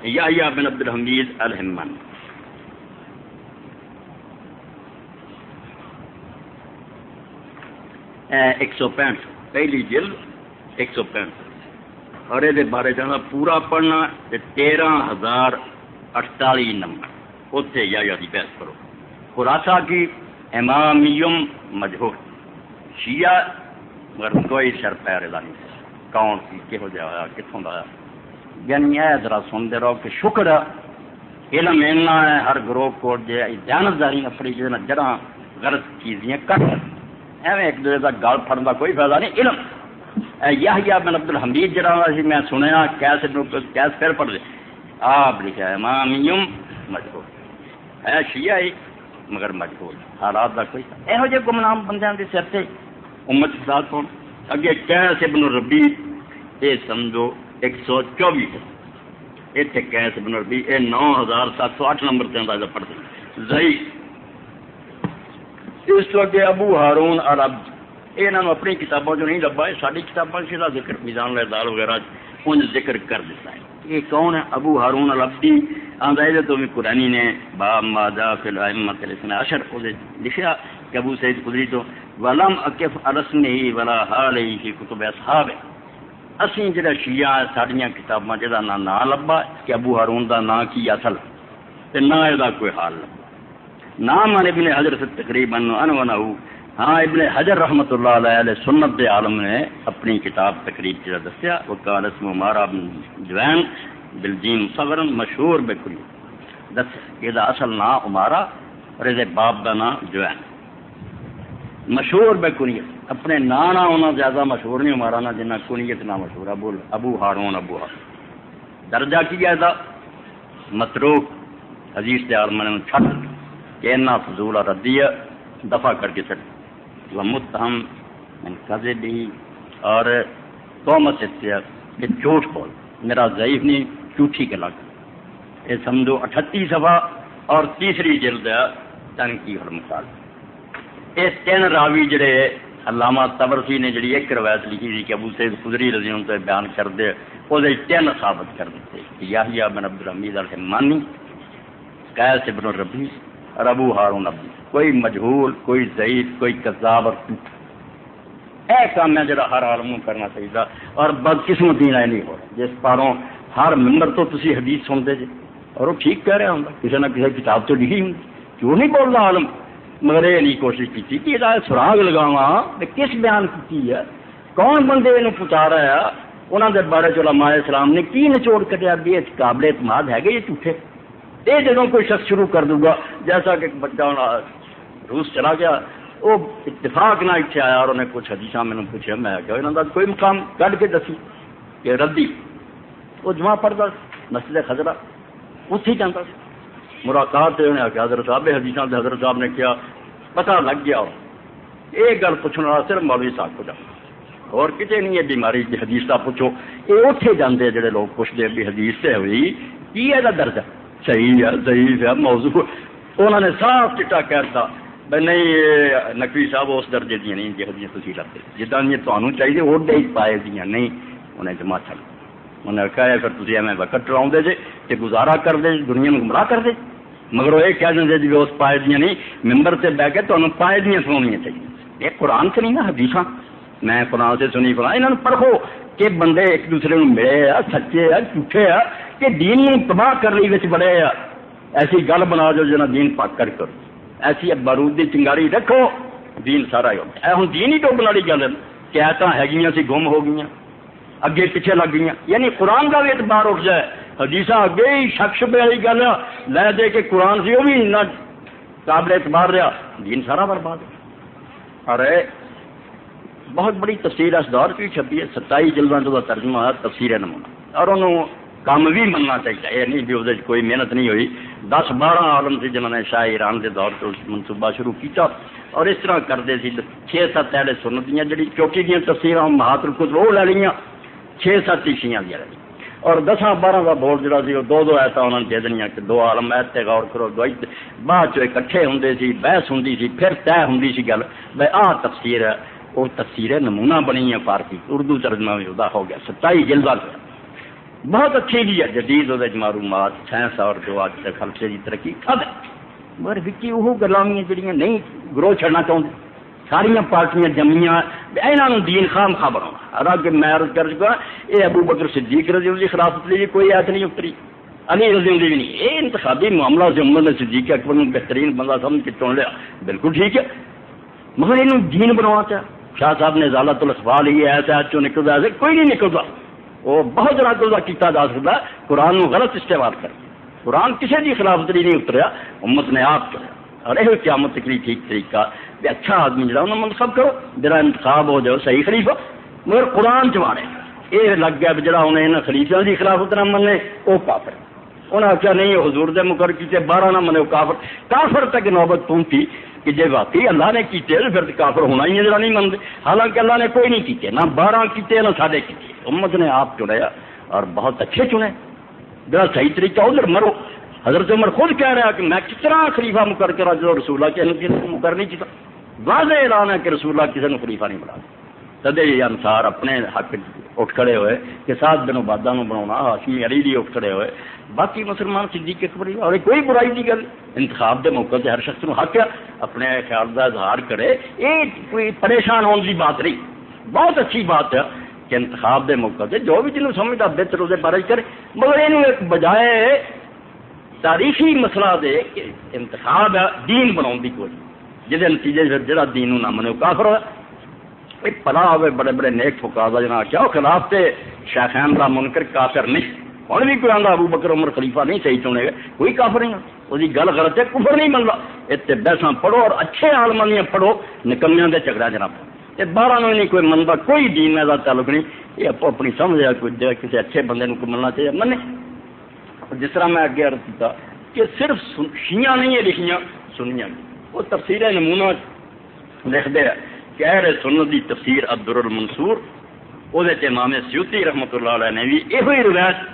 یحییٰ بن عبد الحمید الحمانی 165 پہلی جلد 165 اور یہ بارے جانا پورا پڑھنا 13,048 نمبر اتنے یا دی بحث کرو خلاصہ کی امامیم مجہول شیعہ مگر کوئی شر پیر نہیں کون سی کہو جا ہوا کتوں کا یعنی یہ ذرا سنتے رہو کہ شکر علم اینا ہے ہر گروہ کو دیانتداری اپنی جڑا غلط چیزیں کٹ ایویں ایک دوسرے کا گل پھڑن کا کوئی فائدہ نہیں علم یحییٰ بن عبد الحمید جڑا میں سنیا کیسے پھر پڑھ دے آپ لکھا ہے امامیم مجہول ہے شیعہ ہی مگر مجہول حالات کا کوئی یہو جہ گمنام بندیاں دے سر سے امت کے ساتھ ہون اگے قیس بن ربیع یہ سمجھو 124 ہے اتنے قیس بن ربیع یہ 9,708 نمبر سے اندازہ پڑھتے ضعیف اس وقت ابو ہارون العبد انہوں نے اپنی کتابوں جو نہیں لبا ہے ساری کتابوں سے ذکر میزان الاعتدال وغیرہ ان ذکر کر دیتا ہے یہ کون ہے ابو ہارون العبدی اندازے تو بھی قرآنی نے باب ما جاء فی الائمۃ الاثنی عشر لکھا کہ ابو سعید خدری تو ولم اقف علی اسمہ ولا حالہ فی کتب اصحاب اسی جڑا شیعہ ساڈیاں کتاباں جہاں نہ نام لبا کہ ابو ہارون دا نام کی اصل تے نہ یہ کوئی حال لبا نام ابن حجر سے تقریباً انونہ ہاں ابن حجر رحمۃ اللہ علیہ سنت دے عالم نے اپنی کتاب تقریب جا دسیا وقال اسم مارا بن جوین بالجیم صغرا مشہور بکلی دس یہ اصل نام عمارہ اور یہ باپ کا نام جوین مشہور بکنیت اپنے نانا ہونا زیادہ مشہور نہیں عمارہ نہ جنہ کنیت نہ مشہور ابو ہارون ابو ہارون درجہ کی ہے متروک حدیث کے عالم نے چھٹ کہ اتنا فضول اور ردیہ دفع کر کے چھٹ وہ متہم من کذبی اور تومت سے کہ جھوٹ بول میرا ضعیف نہیں جھوٹھی کے لگ یہ سمجھو 38 صفحہ اور تیسری جلد ہے تنقیح المثال. یہ 3 راوی جڑے علامہ طبرسی نے جڑی ایک روایت لکھی تھی کہ ابو سعید خدری رضی اللہ عنہ بیان کر دے وہ 3 ثابت کر دیتے کہ یحییٰ بن عبد الحمید الحمانی، قیس بن الربیع اور ابو ہارون ابی، کوئی مجہول، کوئی ضعیف، کوئی کذاب اور اے کام ہے جڑا ہر عالم کرنا چاہیے. اور بدقسمتی نہیں ہو جس پاروں ہر ممبر تو تسی حدیث سنتے جی اور وہ ٹھیک کہہ رہا ہوں کسی نہ کسی کتاب تو لکھی ہوں کیوں نہیں بول رہا عالم، مگر یہ نہیں کوشش کی کہ یہ سراغ لگاواں کس بیان کی ہے، کون بندے یہ پہنچا رہا ہے، انہوں نے بارے علماء اسلام نے کی نچوڑ کٹیا بھی اس قابل اعتماد ہے کہ یہ جھوٹے. یہ جدوں کوئی شخص شروع کر دوں گا جیسا کہ بچہ روس چلا گیا وہ اتفاق نہ اتنے آیا اور انہیں کچھ حدیث میں نے پوچھا میں کہ انہوں کا کوئی مقام کھ کے دسی کہ ردی وہ جمع پڑھتا مسجد خضرہ اتھی جاتا ملاقات سے انہیں آخیا حضرت صاحب حدیث سے حضرت صاحب نے کیا پتہ لگ گیا یہ گل پوچھنے والا صرف مولوی صاحب کو جانا اور کتنے نہیں ہے بیماری کی حدیث کا پوچھو یہ اتنے جانے جڑے لوگ پوچھتے بھی حدیث سے ہوئی کی یہ درجہ صحیح ہے ضعیف ہے موضوع انہوں نے صاف چٹا کہہ دیا بھائی نہیں یہ نقوی صاحب اس درجے دیا نہیں جہاں تھی لگتے جدہ یہ تمہیں چاہیے اڈے ہی پائے دیا نہیں انہیں جمع چل انہیں کہا پھر تھی ایویں وقت ٹراؤ دے جے کہ گزارا کر دے دنیا میں گمراہ کر دے مگر وہ یہ کہہ دیں جی اس پائے دیا نہیں ممبر سے بہ کے تمہیں پائے دیا سنانیاں چاہیے یہ قرآن سے نہیں نا حدیث میں قرآن سے سنی پڑھا انہوں نے پڑھو کہ بندے ایک دوسرے کو ملے ہے سچے ہے جھوٹے ہے کہ دین تباہ کر لی بچ بڑے ہے ایسی گل بنا جو جنا دین پاک کر کرو ایسی بارود کی چنگاری رکھو دین سارا ہی ہوتا ہوں دین ہی ڈوبن والی گل کہ ایسا ہے سی گم ہو گئی اگے پیچھے لگ گئی یعنی قرآن کا بھی اعتبار اٹھ جائے حدیث اگے ہی شخص پہ والی گل لے دے کہ قرآن سے وہ بھی نہ قابل اعتبار رہا دین سارا برباد ہے. اور بہت بڑی تفسیر اس دور کی چھپی ہے 27 جلدوں جو ترجمہ ہے تفسیر نمونہ اور انہوں کام بھی مننا چاہیے یہ نہیں بھی وہ کوئی محنت نہیں ہوئی 10-12 عالم سے جنہوں نے شاہ ایران کے دور تو منصوبہ شروع کیا اور اس طرح کرتے سی 6-7 اہل سنت دیا جی چوٹی دیا تفسیراں مہات القدس وہ لے لیا 6-7 شیعہ دیا لے اور 10-12 کا بورڈ جڑا سی وہ 2-2 ایسا انہوں نے دے دنیا کہ 2 عالم ایت تے غور کرو بعد چ اکٹھے ہوں سی بحث ہوں سی پھر طے ہوں سی گل بھائی آہ تفسیر ہے وہ تفسیر نمونہ بنی ہے فارسی اردو ترجمہ بھی ادا ہو گیا 27 جلدہ بہت اچھی بھی ہے جدید وہ معلومات سائنس اور جو آج تک خلقے کی ترقی کھد مگر وکی وہ گلامیاں جڑیاں نہیں گروہ چڑھنا چاہتے ساریا پارٹیاں جمیاں یہاں دین خام خواہ بنا حالانکہ میں عرض کر چکا یہ ابو بکر صدیق رضی اللہ کی خلافت لیے کوئی ایت نہیں اتری علی رضی اللہ بھی نہیں یہ انتخابی معاملہ سے عمر نے صدیق اکبر میں بہترین بندہ سمجھ کے چن لیا بالکل ٹھیک ہے مگر یہ دین بنانا چاہے شاہ صاحب نے ضالت الاخبار لی ایسا چو نکلتا ایسے کوئی نہیں نکلتا وہ بہت زیادہ گزا کیا جا سکتا قرآن کو غلط استعمال کر قرآن کسی کی خلافت نہیں اتریا امت نے آپ کرا اور یہ قیامت تک ٹھیک طریقہ بھی اچھا آدمی جڑا انہوں منتخب کرو جڑا انتخاب ہو جائے صحیح خلیفہ مگر قرآن چواڑے یہ لگ گیا جڑا انہیں انہوں خلیفوں کی خلافت نہ منے وہ کافر انہیں آخیا نہیں حضور دے مقرر کیتے 12 نہ منے وہ کافر تک نوبت پہنچی کہ جی واقعی اللہ نے کیتے پھر کافر ہونا ہی ہے جڑا نہیں منتے حالانکہ اللہ نے کوئی نہیں کیتے نہ 12 کیتے نہ 7.5 کیتے امت نے آپ چنیا اور بہت اچھے چنے جڑا صحیح طریقہ ادھر مرو حضرت عمر خود کہہ رہا کہ میں کس طرح خلیفہ مقرر کرا جو رسول اللہ کسی مقرر نہیں کیا واضح اعلان ہے کہ رسول اللہ کسی نے خلیفہ نہیں بنا تدے یہ انصار اپنے حق اٹھ کھڑے ہوئے کہ 7 دن عبادہ بنا ہاشمی علی بھی اٹھ کھڑے ہوئے باقی مسلمان صدیق اکبر اور کوئی برائی نہیں گل انتخاب کے موقع سے ہر شخص کو حق ہے اپنے خیال کا اظہار کرے یہ کوئی پریشان ہونے کی بات نہیں بہت اچھی بات ہے کہ انتخاب کے موقع سے جو بھی جنہوں سمجھتا بہتر وہ بارے کرے مگر یہ ایک بجائے تاریخی مسئلہ دے کہ انتخاب ہے دین بنا کی کوئی جہد نتیجے پھر جہاں دین نہ منے وہ کافر ہوا پلا ہوئے بڑے بڑے نیک فقہا جنا کیا خلاف سے شیخین کا منکر کافر نہیں ہوں بھی کوئی آدھا ابو بکر عمر خلیفہ نہیں صحیح چنے گا کوئی کافر نہیں وہ گل غلط ہے کفر نہیں بنتا اتنے بحثاں پڑھو اور اچھے عالماں دیاں پڑھو نکمیاں دے جھگڑا جناب یہ 12 نہیں کوئی منتا کوئی دین کا تعلق نہیں یہ اپنی سمجھ ہے کوئی کسی اچھے بندے کو ملنا چاہیے منے جس طرح میں اگے عرض کیا کہ صرف شیعہ نہیں ہے لکھیاں سنیاں وہ تفسیر نمونہ لکھتے ہیں کہ اہل سنت دی تفسیر الدر المنصور وہ امام سیوطی رحمۃ اللہ علیہ نے بھی یہ روایت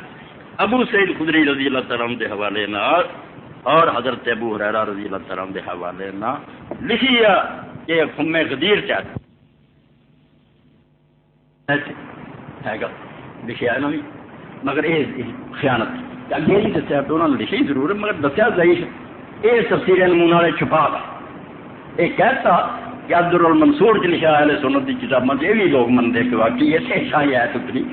ابو سعید خدری رضی اللہ تعالیٰ عنہ کے حوالے نال اور حضرت ابو ہریرہ رضی اللہ تعالیٰ عنہ کے حوالے نال لکھی ہے کہ خم غدیر ہے گا لکھا ہے نا بھی مگر یہ خیانت اگے نہیں دسیا تو انہوں نے لکھی ضرور مگر دسیا ضعیف یہ تفسیر نمونہ والے چھپا گا یہ کہتا کہ عبد المنصور چ لکھا اہل سنت کی کتابوں یہ بھی لوگ منتے کہ واقعی ایسے شاہی ہے اتنی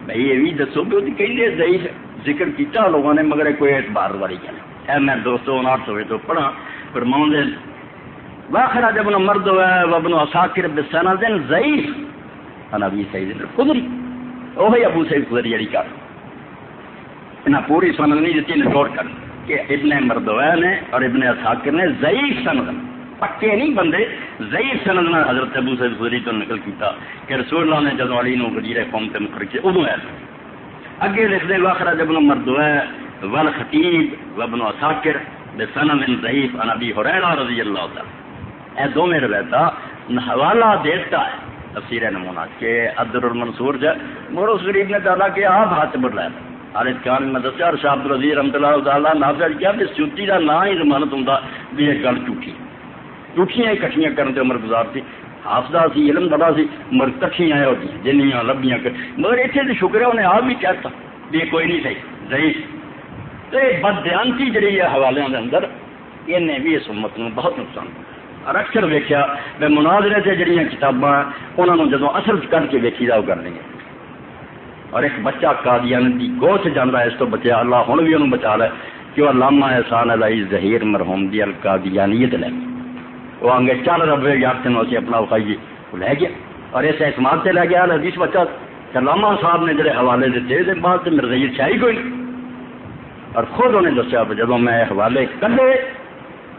بھائی یہ بھی دسو کہ وہ کہیں ضعیف ذکر کیا لوگوں نے مگر کوئی اعتبار والی گل ہے میں دوستوں 800 تو پڑھا فرماؤں دے واخرہ جب مرد وابن عساکر بسند ضعیف انا ابی سعید الخدری وہی ابو سعید خدری جڑی کر انہیں پوری سند نہیں دیتی نچوڑ کر کہ ابن مردوہ نے اور ابن عساکر نے ضعیف سند پکے نہیں بندے ضعیف سند نے حضرت ابو سعید خدری تو نقل کیتا کہ رسول اللہ نے جدو علی نو وزیر قوم تے مقرر کیا ادو ہے اگے لکھ دے واخرہ جب مردوہ والخطیب وابن عساکر بسند ضعیف عن ابی ہریرہ رضی اللہ تعالی اے دو میں روایتہ حوالہ دیتا ہے تفسیر نمونہ کہ عبد المنصور مگر اس غریب نے کہا کہ آپ ہاتھ بڑھ رہا تھا حالت خان میں دسیا اور شاہ عبد العزیز رحمۃ اللہ تعالیٰ نافذ کیا کہ سیوطی کا نام ہی ضمانت ہوں بھی یہ گل جھوٹیاں اکٹھیاں کرنے سے عمر گزار تھی حافظہ سی علم بڑا سی مگر کٹھیاں ہو گئی جنیاں لبیاں مگر اتنے تو شکر ہے انہیں آپ بھی کہتا بھی کوئی نہیں صحیح ضعیف تو یہ بددیانتی جڑی ہے حوالے کے اندر انہیں بھی اس امت میں بہت نقصان اور اکثر ویکیا میں مناظرے سے جڑیاں کتاباں انہوں نے جدو اثر کر کے ویکھی جاؤ کر لیں گے اور ایک بچہ قادیانی کی گوہ سے جانا ہے اس تو بچیا اللہ ہوں بھی انہوں بچا لے کہ وہ علامہ احسان علی ظہیر مرحوم دی القادیانیت لے وہ آگے چل ربے یار تینوں سے اپنا وکھائیے وہ لے گیا اور ایسے اعتماد سے لے گیا حدیث بچہ علامہ صاحب نے جڑے حوالے دیتے بعد سے مرزیت سے آئی کوئی اور خود انہیں دسیا جب میں حوالے کلے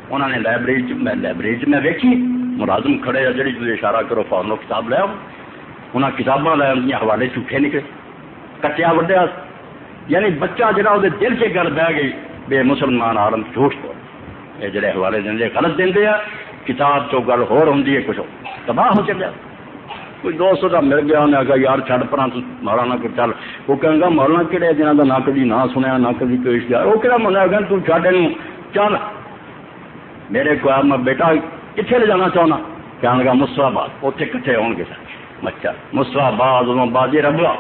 انہوں نے لائبریری میں ویکھی ملازم کھڑے جڑی تھی اشارہ کرو فورنو کتاب لے آؤ انہیں کتاباں لے ان حوالے جھوٹے نکلے کٹیا وڈیا یعنی بچہ جڑا وہ دل سے گل بہ گئی بے مسلمان عالم جھوٹ تو یہ جڑے حوالے دیں غلط دیں کتاب چو گل ہوتی ہے کچھ تباہ ہو چلیا کوئی دوست کا مل گیا انہیں آگا یار چھڑ پر مولانا کو چل وہ کہیں گا مولانا کہڑے جنہوں کا نہ کبھی نہ سنیا نہ کبھی کوئی گیا وہ کہڑا من آگا تو چھڈ چل میرے کو میں بیٹا کتنے لے جانا چاہنا کہنے لگا مصطفیٰ اتنے کٹھے ہو گے سر مچھا مصطفیٰ ادو بازی ربا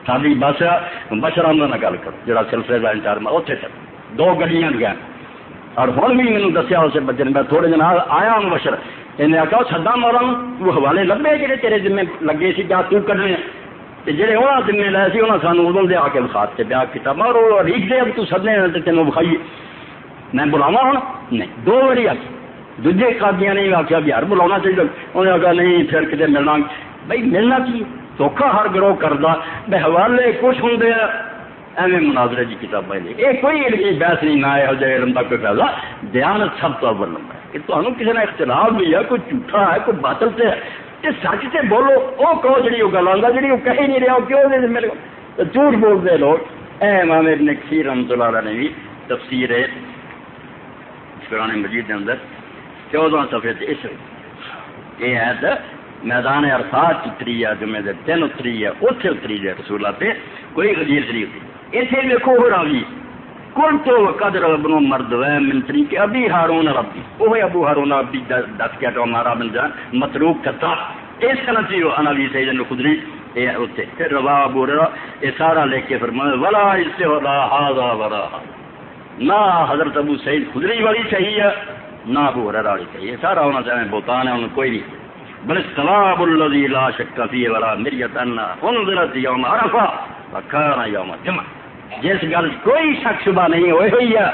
ساری بس بشرا نہ گل کرو جا سلسلے کا انچارج میں اتنے چل 2 گڈیاں گیا اور ہوں بھی مجھے دسیا اسے بچے نے میں تھوڑے دن آیا ہوں بشر انہیں آخیا سدا مورا وہ حوالے لبے جہے تیرے ذمے لگے سی جا تو کھنے جہے انہوں ذمے لائے سی انہوں سانو ادو دے آ کے وکھا کے بیاہ کیا اور وہ ریک دے اب تو سدنے تو تینوں وکھائیے میں بلاوا ہوں نہیں 2 باری آ دوجے قادیاں نے آخیا بھی یار بلا چاہیے انہیں آخیا نہیں پھر کتنے ملنا بھائی ملنا کی دھوکھا ہر گروہ کرتا بے حوالے کچھ ہوں ایویں مناظرے کی کتابیں یہ کوئی علمی بحث نہیں نہ یہو جہاں علم کا کوئی فائدہ دیانت سب تو اول نمبر ہے کہ تمہیں کسی نے اختلاف بھی ہے کوئی جھوٹا ہے کوئی باطل سے ہے کہ سچ سے بولو وہ کہو جی وہ گل آتا جی وہ کہہ نہیں رہا کیوں میرے جھوٹ بولتے لوگ اے امام ابن کثیر رحمۃ اللہ علیہ نے بھی تفسیر قرآن مجید کے اندر 14 صفحے اس یہ ہے میدان عرفات اتری ہے جمعے دے دن اتری ہے اتنے اتری ہے رسولہ پہ کوئی غدیر نہیں ہوتی اتنے دیکھو ہو راوی کل تو قدر ابن مردوہ منتری کے ابھی ہارون ربی وہ ابو ہارون ربی دس کیا تو ہمارا بن جان متروک کرتا اس طرح سے انبی سید الخدری یہ ہوتے پھر روا ابو ہریرہ یہ سارا لے کے فرمایا ولا اس سے ولا ہذا ولا نہ حضرت ابو سعید خدری والی صحیح ہے نہ ابو ہریرہ والی صحیح ہے سارا ہونا چاہے بہتان ہے انہیں کوئی نہیں بل ثواب الذی لا شک فیہ ولا مریۃ ان انذرت یوم عرفہ وکان یوم جمعہ جس گل کوئی شک شبہ نہیں ہوئی ہوئی ہے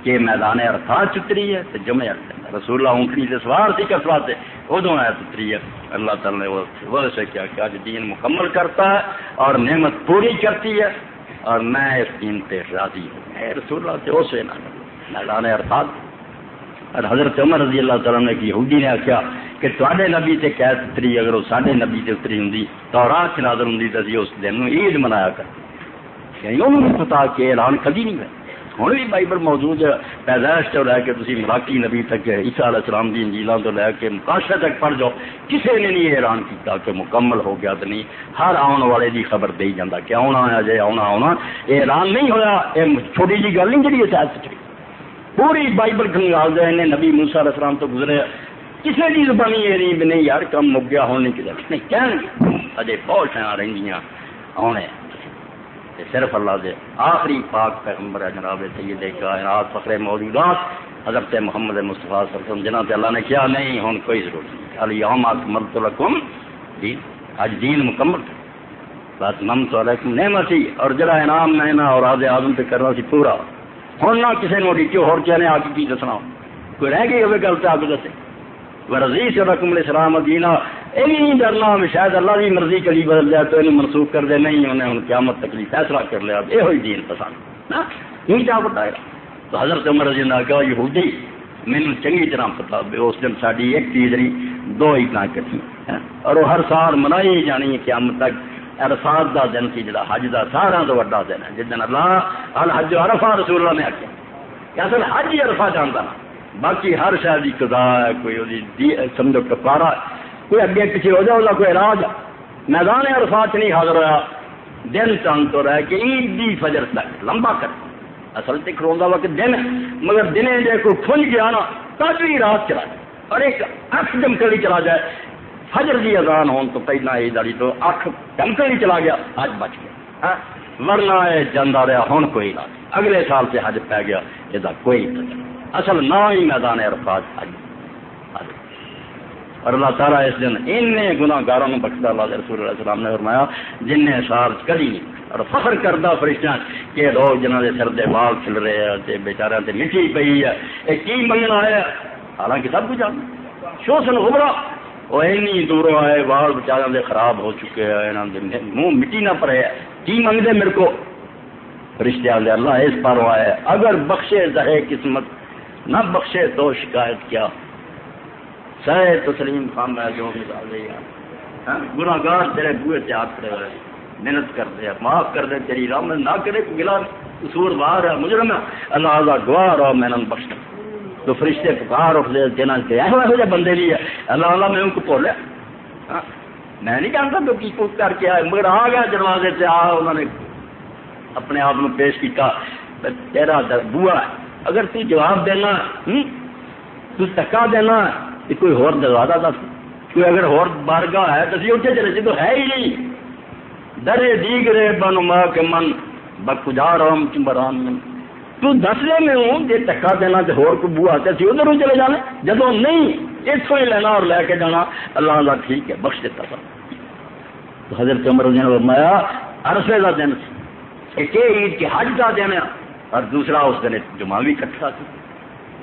کہ میدان عرفات اتری ہے تو جمعہ رسول اللہ اونٹنی سے سوار تھی کسوات سے ادو آیت اتری ہے اللہ تعالیٰ نے وہ سے کیا کہ آج دین مکمل کرتا ہے اور نعمت پوری کرتی ہے اور میں اس دین پہ راضی ہوں رسول اللہ سے اسے نہ میدان عرفات اور حضرت عمر رضی اللہ تعالیٰ نے یہودی نے آخیا کہ تے نبی سے قید اتری اگر وہ سارے نبی سے اتری ہوں تو رات نازل ہوں تو اس دن عید منایا کرتے یعنی انہوں نے پتا کہ اعلان کبھی نہیں ہے ہوں بھی بائبل موجود ہے، پیدائش تو لے کے تسی ملاکی نبی تک عیسیٰ علیہ السلام دی انجیلاں تو لے کے مکاشفہ تک پڑھ جاؤ، کسی نے نہیں اعلان کیتا کہ مکمل ہو گیا تو نہیں، ہر آن والے دی خبر دے جاندہ کہ آنا ہے جے آنا اعلان نہیں ہویا، یہ چھوٹی جی گل نہیں جی سائنس پوری بائبل کنگال دے نے نبی موسیٰ علیہ السلام تو گزرے، کسی کی زبانی یہ نہیں بھی نہیں یار کم مک گیا ہونے کی نہیں کہن گے اجے بہت شاید رہندیاں آنے صرف اللہ دے آخری پاک پیغمبر ہے جناب سید کائنات فخر موجودات حضرت محمد مصطفیٰ صلی اللہ علیہ وسلم جناب سے اللہ نے کیا نہیں ہوں کوئی ضرورت نہیں، الیوم اکملت لکم دین، آج دین مکمل بات ممت علیکم نعمتی، اور جڑا انعام میں نہ اور آدھے آدم پہ کرنا سی پورا ہوں نہ کسی نے ڈیچو ہو کیا نے آ کے کی دسنا کوئی رہ گئی ہوئے گل سے آگے دسے ورزی سے رقم الاسلام دینا یہ نہیں ڈرنا شاید اللہ کی مرضی کلی بدل جائے تو انہیں منسوخ کر دے، نہیں انہیں ہوں قیامت تک فیصلہ کر لیا یہ ہوئی دین پسند نا نہیں جا بتایا تو حضرت عمر رضی اللہ کہا یہودی مینوں چنگی طرح پتا اس دن ساری ایک چیز نہیں دو عید نہ کٹھی اور وہ ہر سال منائی جانی ہے قیامت تک عرفات دا دن سی جڑا حج دا سارا تو بڑا دن ہے جس دن اللہ الحج عرفہ رسول اللہ نے آخیا کہ اصل حج ہی عرفہ جانتا نا باقی ہر شاید کی قضا ہے کوئی سمجھو کفارہ کوئی اگے پیچھے ہو جائے کوئی علاج میدان عرفات نہیں حاضر ہوا دن چاند تو رہ کہ عید دی فجر تک لمبا کر اصل تو کروندہ وقت دن مگر دنے جائے کوئی کھل گیا نا تاجوی رات چلا جائے اور ایک اکھ جمکڑی چلا جائے فجر کی اذان ہون تو پہلا عید والی تو اکھ جمکڑی چلا گیا حج بچ گیا ورنہ جانا رہا ہوں کوئی علاج اگلے سال سے حج پی گیا یہ کوئی اصل نہ ہی میدان عرفات حج اور اللہ تعالیٰ اس دن ان گناہ گاروں بخشدہ اللہ رسول اللہ السلام نے فرمایا جن نے سال کری نہیں اور فخر کردہ فرشتہ کہ لوگ جنہوں کے سر دے بال کھل رہے ہیں بیچارے سے مٹی پی ہے یہ کی منگنا ہے حالانکہ سب کچھ آنا شوسن ابھرا وہ اینی دوروں آئے بال بیچارے دے خراب ہو چکے ہیں منہ مٹی نہ پڑے کی منگتے میرے کو فرشتے آدھے اللہ اس پر آئے اگر بخشے زہے قسمت نہ بخشے تو شکایت کیا سہے تسلیم خام ہے جو مثال ہے گناہ گار تیرے بوئے سے ہاتھ کھڑے ہوئے محنت کر دے معاف کر دے تیری رحمت نہ کرے گلا قصور بار ہے مجرم ہے اللہ اللہ گواہ رہو میں نے بخش تو فرشتے پکار اٹھ دے دینا ایسے بندے بھی ہے اللہ اللہ میں ان کو بولے میں نہیں جانتا تو کی کچھ کر کے آئے مگر آ گیا دروازے سے آ انہوں نے اپنے آپ میں پیش کیا تیرا بوا ہے اگر تی جواب دینا تو تکا دینا کوئی ہور دروازہ دس کوئی اگر ہور بارگاہ ہے تو اتنے چلے جی تو ہے ہی نہیں درے دیگرے بنما کے من بکجارم چمبران من تو دس دے میں ہوں جی تکا دینا تو ہور کو بوا آتے سی ادھر چلے جانے جدو نہیں اس کو ہی لینا اور لے کے جانا اللہ اللہ ٹھیک ہے بخش دیتا تھا تو حضرت عمر نے فرمایا عرفے کا دن ایک عید کے حج کا دن اور دوسرا اس دن جمعہ بھی کٹھا تھی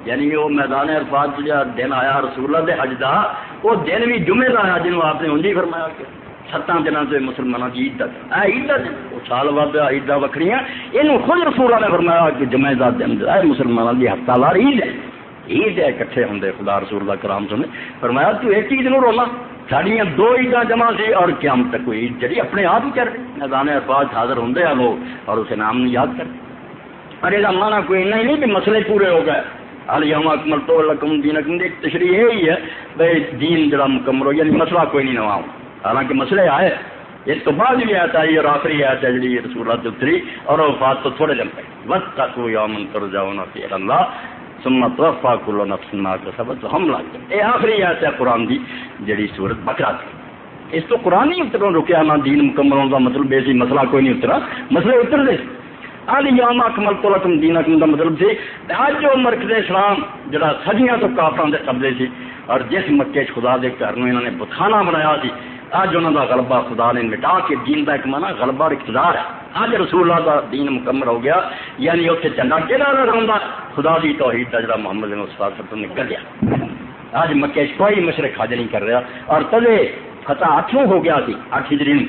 یعنی وہ میدان عرفات جو دن آیا رسول اللہ دے حج دا وہ دن بھی جمعے کا آیا جنہوں آپ نے انجی فرمایا کہ 7 دنوں سے مسلمانوں کی عید کا عید کا دن وہ سال بعد عید وکری یہ خود رسول اللہ نے فرمایا کہ جمعے کا دن ہے مسلمانوں کی ہفتہ وار عید ہے عید ہے کٹھے ہوں خدا رسول اللہ کرام سے فرمایا تو ایک عید نو رولا ساڑیاں 2 عیداں جمع سی اور قیامت تک کوئی عید جڑی اپنے آپ ہی کر رہے میدان عرفات حاضر ہوں لوگ اور اسے نام نہیں یاد کرتے اور یہ مانا کوئی اتنا ہی نہیں کہ مسئلے پورے ہو گئے الیوم اکملت لکم دینکم ایک تشریح یہی ہے بھائی دین جڑا مکمل ہو یعنی مسئلہ کوئی نہیں نواں حالانکہ مسئلے آئے اس تو بعد بھی آتا ہے اور آخری آیت ہے جڑی رسول اللہ اتری اور وفات تو تھوڑے دن پہلے واتقوا یوما ترجعون فیہ الی اللہ ثم توفی کل نفس ما کسبت وهم لا یظلمون یہ آخری آیت ہے قرآن دی جڑی سورۃ بقرہ کی اس تو قرآن نہیں اتروں رکیا نہ دین مکمل ہونے کا مطلب ایسی مسئلہ کوئی نہیں اترا مسئلے اتر دے الیوم اکملت لکم دینکم کا مطلب سی آج جو مرکز اسلام جڑا صدیاں تو کافراں دے قبضے سی اور جس مکے خدا دے گھر نوں انہوں نے بتخانہ بنایا سی آج انہوں کا غلبہ خدا نے مٹا کے دین کا ایک مانا غلبہ اور اقتدار ہے آج رسول اللہ کا دین مکمل ہو گیا یعنی اتنے جھنڈا کہڑا رہا خدا دی توحید کا جڑا محمد مصطفیٰ صلی اللہ علیہ وسلم نکل گیا آج مکے کوئی مشرق حج نہیں کر رہا اور تدے فتح 8 ہو گیا تھی 8 ہجری میں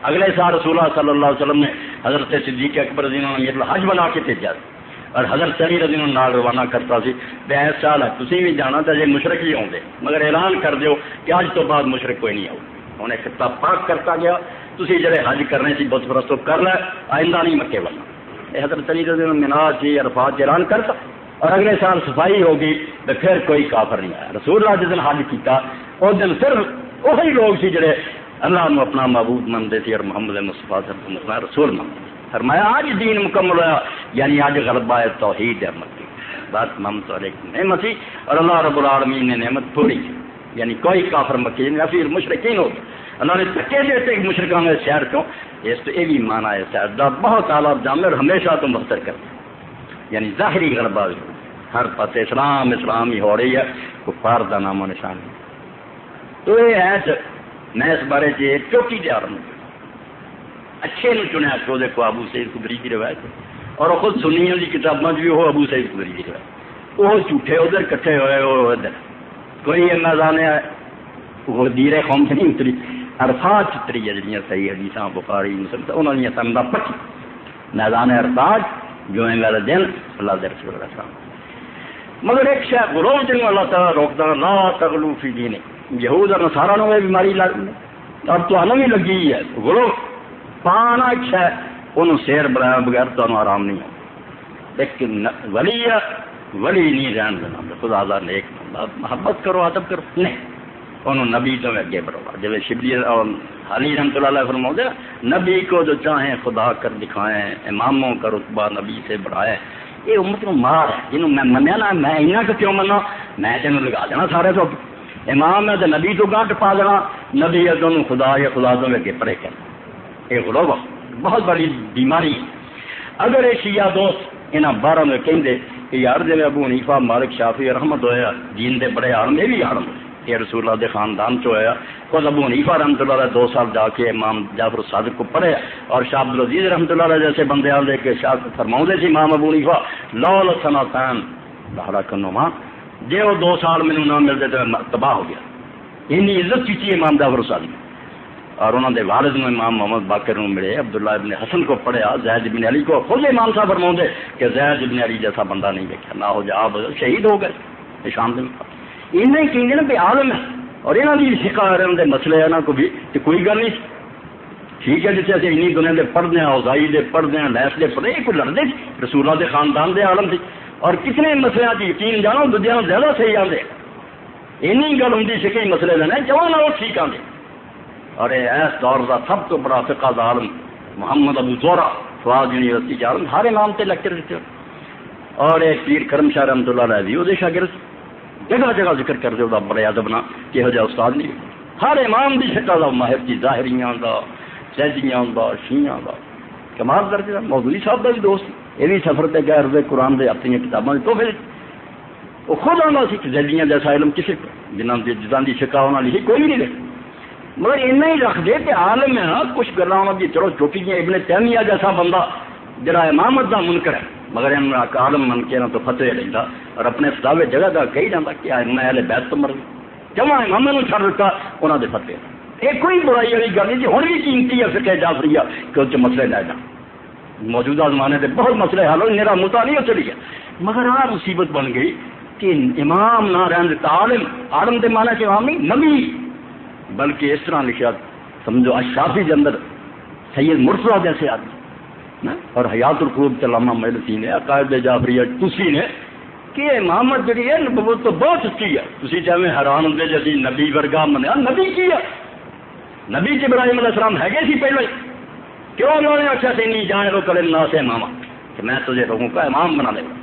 اگلے سال رسول اللہ صلی اللہ علیہ وسلم نے حضرت صدیق اکبر رضی اللہ عنہ حج بنا کے بھیجا اور حضرت علی رضی اللہ عنہ روانہ کرتا سی بحث سال ہے تسی بھی جانا تو جی مشرق ہی آؤں مگر اعلان کر دیو کہ آج تو بعد مشرق کوئی نہیں آؤ انہیں خطہ پاک کرتا گیا تسی جڑے حج کرنے سی بت پرستو کر لے آئندہ نہیں مکے والا حضرت علی رضی اللہ عنہ مناج جی عرفات اعلان کرتا اور اگلے سال صفائی ہوگی تو پھر کوئی کافر نہیں آیا. رسول اللہ جس دن حج کیتا اس دن صرف وہی لوگ سی جڑے اللہ نے اپنا معبود منتے تھے اور محمد مصطفیٰ صلی اللہ علیہ وسلم رسول منتے. فرمایا آج دین مکمل ہوا، یعنی آج غلبہ توحید ہے مکی بات محمد علیہ نعمت تھی اور اللہ رب العالمین نے نعمت پوری کی، یعنی کوئی کافر مکی یا پھر مشرکین ہو اللہ نے تکے دیتے مشرکوں میں شہر کیوں. اس تو یہ بھی مانا ہے شہر دا بہت اعلیٰ جامع اور ہمیشہ تو مختر کرتے، یعنی ظاہری غلبہ ہر پاس اسلام اسلام ہی ہو رہی ہے، کفار دا نام و نشان ہے. تو یہ ہے میں اس بارے سے چوکی جا رہا ہوں اچھے نے چنیا کہ وہ ابو سعید خدری کی روایت ہے اور خود سنیوں کی کتابوں بھی وہ ابو سعید خدری کی روایت، وہ جھوٹے ادھر کٹھے ہوئے وہ ادھر کوئی اندازہ نہیں ہے. وہ دیر قوم سے نہیں اتری، عرفات اتری ہے جنیاں صحیح حدیث بخاری مسلم انہوں نے سمجھا پکی میدان عرفات جو ہے میرا دن اللہ کے رسول اللہ السلام. مگر ایک شاید غلوم جن اللہ تعالیٰ روکتا لا تغلو فی دین. یہود اور نصارہ نے وہ بیماری اب تو بھی لگی ہے غلوم پانا ایک شاید انہوں سیر بنایا بغیر تو آرام نہیں ہو. لیکن ولی ولی نہیں رہن دینا خدا دا نیک محبت کرو ادب کرو نہیں انہوں نبی تو اگے بڑھو. جب شبلی اور علی رحمۃ اللہ علیہ فرماؤ دے نبی کو جو چاہیں خدا کر دکھائیں، اماموں کا رتبہ نبی سے بڑھائیں. یہ امت کو مار ہے جنہوں میں منیا نا میں انہیں کو کیوں منا میں تینوں لگا دینا سارے تو امام ہے تو نبی تو گاٹ پا دینا نبی ہے تو خدا یا خدا تو اگے پڑے کر. یہ غلوبہ بہت بڑی بیماری. اگر یہ شیعہ دوست انہیں 12 میں کہیں دے کہ یار جی ابو حنیفہ مالک شافعی رحمت ہویا دین دے بڑے عالم یہ بھی عالم یہ رسول اللہ دے خاندان چ ہوا. خود ابو حنیفہ رحمۃ اللہ علیہ 2 سال جا کے امام جعفر صادق کو پڑھے اور شاہ عبد العزیز رحمۃ اللہ علیہ جیسے بندے آتے کہ شاہ فرماؤں سے امام ابو حنیفہ لول سنتان بہرا کنو ماں جی وہ 2 سال مجھے نہ ملتے تو میں تباہ ہو گیا. اتنی عزت کی امام جعفر صادق اور انہوں نے والد نے امام محمد باقر نے ملے عبداللہ ابن حسن کو پڑھیا زید ابن علی کو. خود امام صاحب فرماؤں دے کہ زید ابن علی جیسا بندہ نہیں دیکھا نہ ہو جا شہید ہو گئے شام دن. انہیں کہیں نا کہ عالم ہے اور یہاں کی فقہ دے مسئلے یہاں کو بھی تو کوئی گل نہیں ٹھیک ہے. جیسے اچھے انی دنیا کے پڑھتے ہیں اوزائی دے پڑھتے ہیں لیس دے پڑھے کوئی لڑتے تھے رسولہ دے خاندان دے عالم تھی اور کتنے مسئلے کی یقین جانو دوجے زیادہ صحیح آتے اینی گل ہوں سکے مسئلے دینا جوان وہ ٹھیک آتے. اور اس دور کا سب تو بڑا فقہ دا عالم محمد ابو زہرہ فواد یونیورسٹی کے عالم ہر امام تے لیکچر دیتے اور ایک پیر کرم شاہ رحمۃ اللہ علیہ بھی وہ شاگرد جگہ جگہ ذکر کرتے وہ بڑے ادب نہ کہ جا استاد نہیں. ہر امام کی شکل کا ماہر کی ظاہریاں کا سیدیاں کا شیعہ کا کمال درجے کا مودودی صاحب کا بھی دوست یہ بھی سفر تے گئے رضے قرآن دے اپنی کتابوں کے تحفے وہ خود آتا سی زیدیاں جیسا علم کسی جنہوں نے جدان کی شکا انہوں نے لکھی کوئی نہیں لکھ مگر اتنا ہی رکھ دے کہ عالم ہے نا کچھ گلا کی چلو چوکی گیا ابن تیمیہ جیسا بندہ جڑا امامت کا منکر ہے مگر عالم من کے نہ تو فتوی لینا اور اپنے فتاوے جگہ جگہ کہی جاتا کہ میں اہل بیت تو مر جمع امام نے چھڑ دیتا انہوں نے فتوی. یہ کوئی برائی والی گل نہیں جی ہوں بھی قیمتی ہے فقہ جعفری کہ اس مسئلے لے جان. موجودہ زمانے کے بہت مسئلے حل ہوئے میرا مدعا نہیں چلی گیا مگر آ مصیبت بن گئی کہ امام نہ رہن دیتا عالم عالم کے معنی کہ امام نہیں نبی بلکہ اس طرح لکھا سمجھو اشرافی کے اندر سید مرتضیٰ جیسے آدمی اور حیات القلوب علامہ محدثی نے عقائد جعفریہ تسی نے کہ امامت جڑی ہے نبوت تو بہت اچھی ہے. تسی چاہے حیران ہوتے جی نبی ورگا منیا نبی کی ہے نبی کے ابراہیم علیہ السلام ہے گئے سی پہلے کیوں انہوں نے اچھا سے نہیں جانے لو کرے نا سے امام کہ میں تجھے لوگوں کا امام بنا دے گا.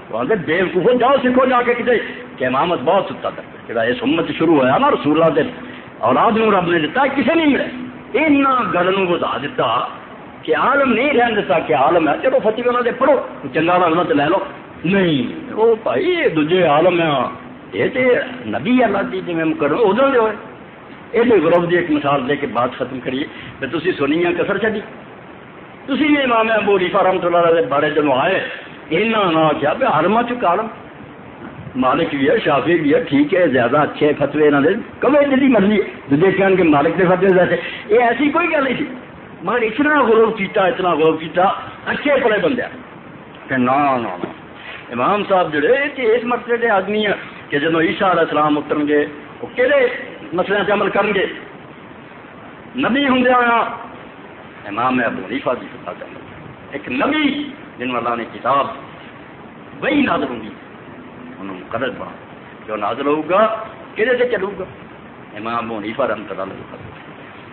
وہ آگے بیوقوفو جاؤ سکھو جا کے کسی کہ امامت بہت ستا تھا کہ اس امت شروع ہوا نا رسول اللہ دے اولاد نو رب نے دیتا کسے نہیں ملے اتنا گل نو بتا دیتا کہ عالم نہیں رہن دیتا کہ عالم ہے چلو فتوی انہوں نے پڑھو چنگا لگنا تو لے لو نہیں وہ بھائی دوجے عالم ہے یہ تو نبی اللہ کی جی میں کروں ادھر دے ہوئے یہ غروب کی ایک مثال دے کے بات ختم کریے تو تھی سنی کسر چڑی تھی بھی امام ابو حنیفہ رحمۃ اللہ علیہ بارے جب آئے یہاں نہ کیا بھی ہر ماں چکا عالم مالک بھی ہے شافعی بھی ہے ٹھیک ہے زیادہ اچھے فتوے نہ دے کبھی جلدی مرضی ہے دیکھیں کہ مالک کے فتوے جیسے یہ ایسی کوئی گل نہیں تھی مگر اتنا غروب کیتا اچھے پڑے بندے کہ نہ امام صاحب جڑے اس مسئلے کے آدمی ہیں کہ جب عیسیٰ علیہ السلام اترن گے وہ کہڑے مسئلے سے عمل کریں گے نبی ہوں امام ابو حنیفہ کی فتوا ایک نبی جن اللہ نے کتاب وہی نازل ہوگی انہوں مقرر بنا جو نازل ہوگا کدھر سے چلوں گا امام ابو حنیفہ رحمۃ اللہ علیہ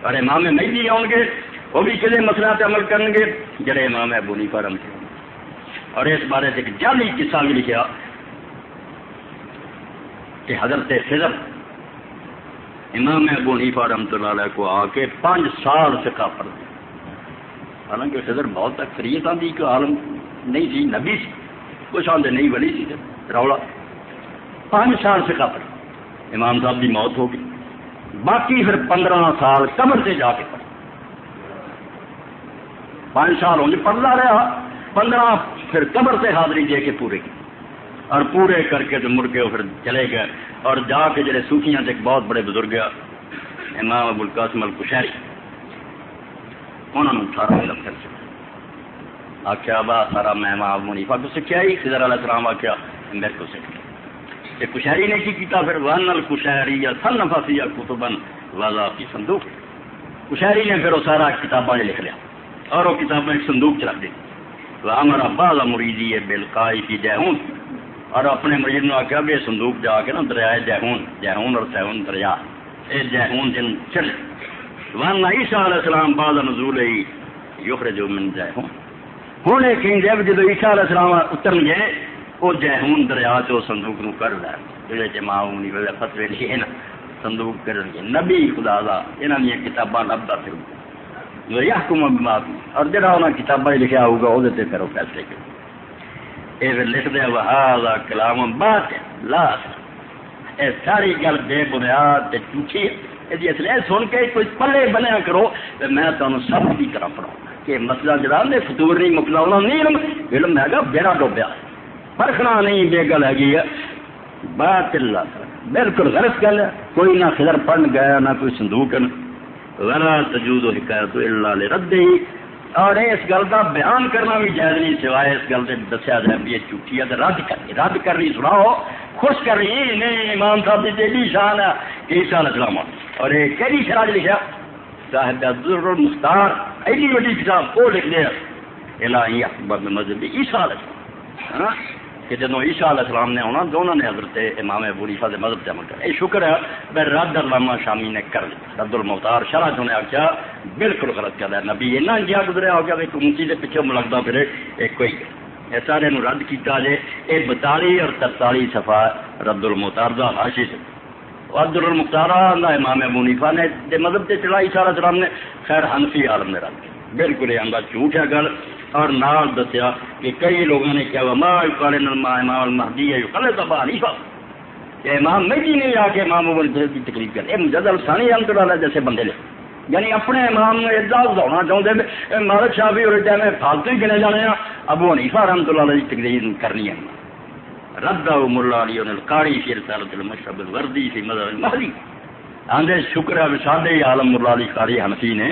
اور امام مہدی آؤ گے وہ بھی کدھر مسئلہ پہ عمل کریں گے جڑے امام ابو حنیفہ رحمۃ اللہ اور اس بارے سے ایک جعلی قصہ بھی لکھا کہ حضرت خضر امام ابو حنیفہ رحمۃ اللہ علیہ کو آ کے 5 سال فقہ پڑھ دیا حالانکہ خضر بہت اکثریت آتی کہ عالم نہیں تھی نبی سی کچھ آدھے نہیں ولی سی رولا 5 سال فقہ پڑھ امام صاحب کی موت ہو گئی باقی پھر 15 سال قبر سے جا کے پڑھ 5 سال ہوں پڑھتا رہا 15 پھر قبر سے حاضری دے کے پورے کی اور پورے کر کے تو مڑ کے پھر چلے گئے اور جا کے جڑے صوفیاں سے ایک بہت بڑے بزرگ امام ابو القاسم القشیری انہوں نے سارا علم کر سکتا آخیا با سارا میں امام ابو حنیفہ کو سیکھا ہی خضر علیہ السلام آخیا میرے کو سیکھ کہ کشہری نے کی کیتا پھر وان الکشہری صنف فی کتبا وضع فی صندوق کشہری نے پھر وہ سارا کتاباں لکھ لیا اور وہ کتابیں ایک صندوق چ رکھ دی وامر بعض مریدی بالقاء فی جیہون اور اپنے مرید نے آخیا بھی صندوق جا کے نا دریائے جیہون اور سیہون دریا یہ جیہون جن چل وان عیسیٰ علیہ السلام بعد نزول ہی یخرج من جیہون ہوں یہ کہیں جب جب عیسیٰ علیہ السلام اتر گئے وہ جیہون دریا سے صندوق نو کر لیا جی ماؤنی فتوے لکھے نا صندوق کر گے نبی خدا دا یہاں دیا کتاباں لبدا پھر یحکم بما اور جڑا انہاں کتاباں لکھا ہوگا وہ کرو فیصلے کرو یہ لکھ دیا وہذا کلام باطل لا اے ساری گل بے بنیاد جھوٹھی ہے اصل سن کے کوئی پلے بنیا کرو میں تمہیں سب کی طرح پڑھاؤں کہ مسئلہ جڑا نے فطور نہیں مکلاؤنا نہیں علم ہے گا بیڑا ڈوبیا پرکھنا نہیں بے گل ہے باطل بالکل غلط گل ہے کوئی نہ خضر پڑھ گیا نہ کوئی صندوق ولا تجوز حکایت الا لرده اور اس گل کا بیان کرنا بھی جائز نہیں سوائے اس گل سے دسیا جائے بھی یہ جھوٹھی ہے رد کرنی سناؤ خوش کر رہی نہیں امام صاحب کی ایڈی شان ہے عیسیٰ علیہ السلام اور یہ کہڑی شرح لکھا صاحب الدر المختار ایڈی بڑی کتاب وہ لکھ دیا الہی اکبر مذہب عیسیٰ علیہ السلام کہ جدو عیسیٰ علیہ السلام نے ہونا دونوں نے حضرت امام ابو حنیفہ کے مذہب سے عمل کر یہ شکر ہے میں رد علامہ شامی نے کر لیا رد المختار شرح جو نے آخیا بالکل غلط کر رہا نبی اینا گیا گزریا ہو گیا کہ کمتی کے پیچھے ملگتا پھرے ایک کوئی یہ سارے رد کیا جائے یہ 42 اور 43 صفحہ رد المختار کا حاشی سے رد المختار امام ابو حنیفہ نے مذہب سے چلا عیسیٰ علیہ السلام نے خیر حنفی عالم نے رد کیا بالکل یہ آنگا جھوٹ ہے گل اور نال دسیا کہ کئی لوگوں نے کیا ما یقال امام المہدی ہے یقال ابا حنیفہ کہ امام مہدی نے آ کے امام ابو حنیفہ کی تقریر کر یہ مجدد ثانی رحمۃ اللہ علیہ جیسے بندے لے یعنی اپنے امام نے اعزاز ہونا چاہتے مالک شافعی اور میں فالتو ہی گنے جانے ہیں ابو حنیفہ رحمۃ اللہ علیہ کی تقریر کرنی ہے رد ملا علی القاری فی رسالۃ المشرب الوردی فی مذہب المہدی آندے شکر ہے وسادے عالم ملا علی قاری حنفی نے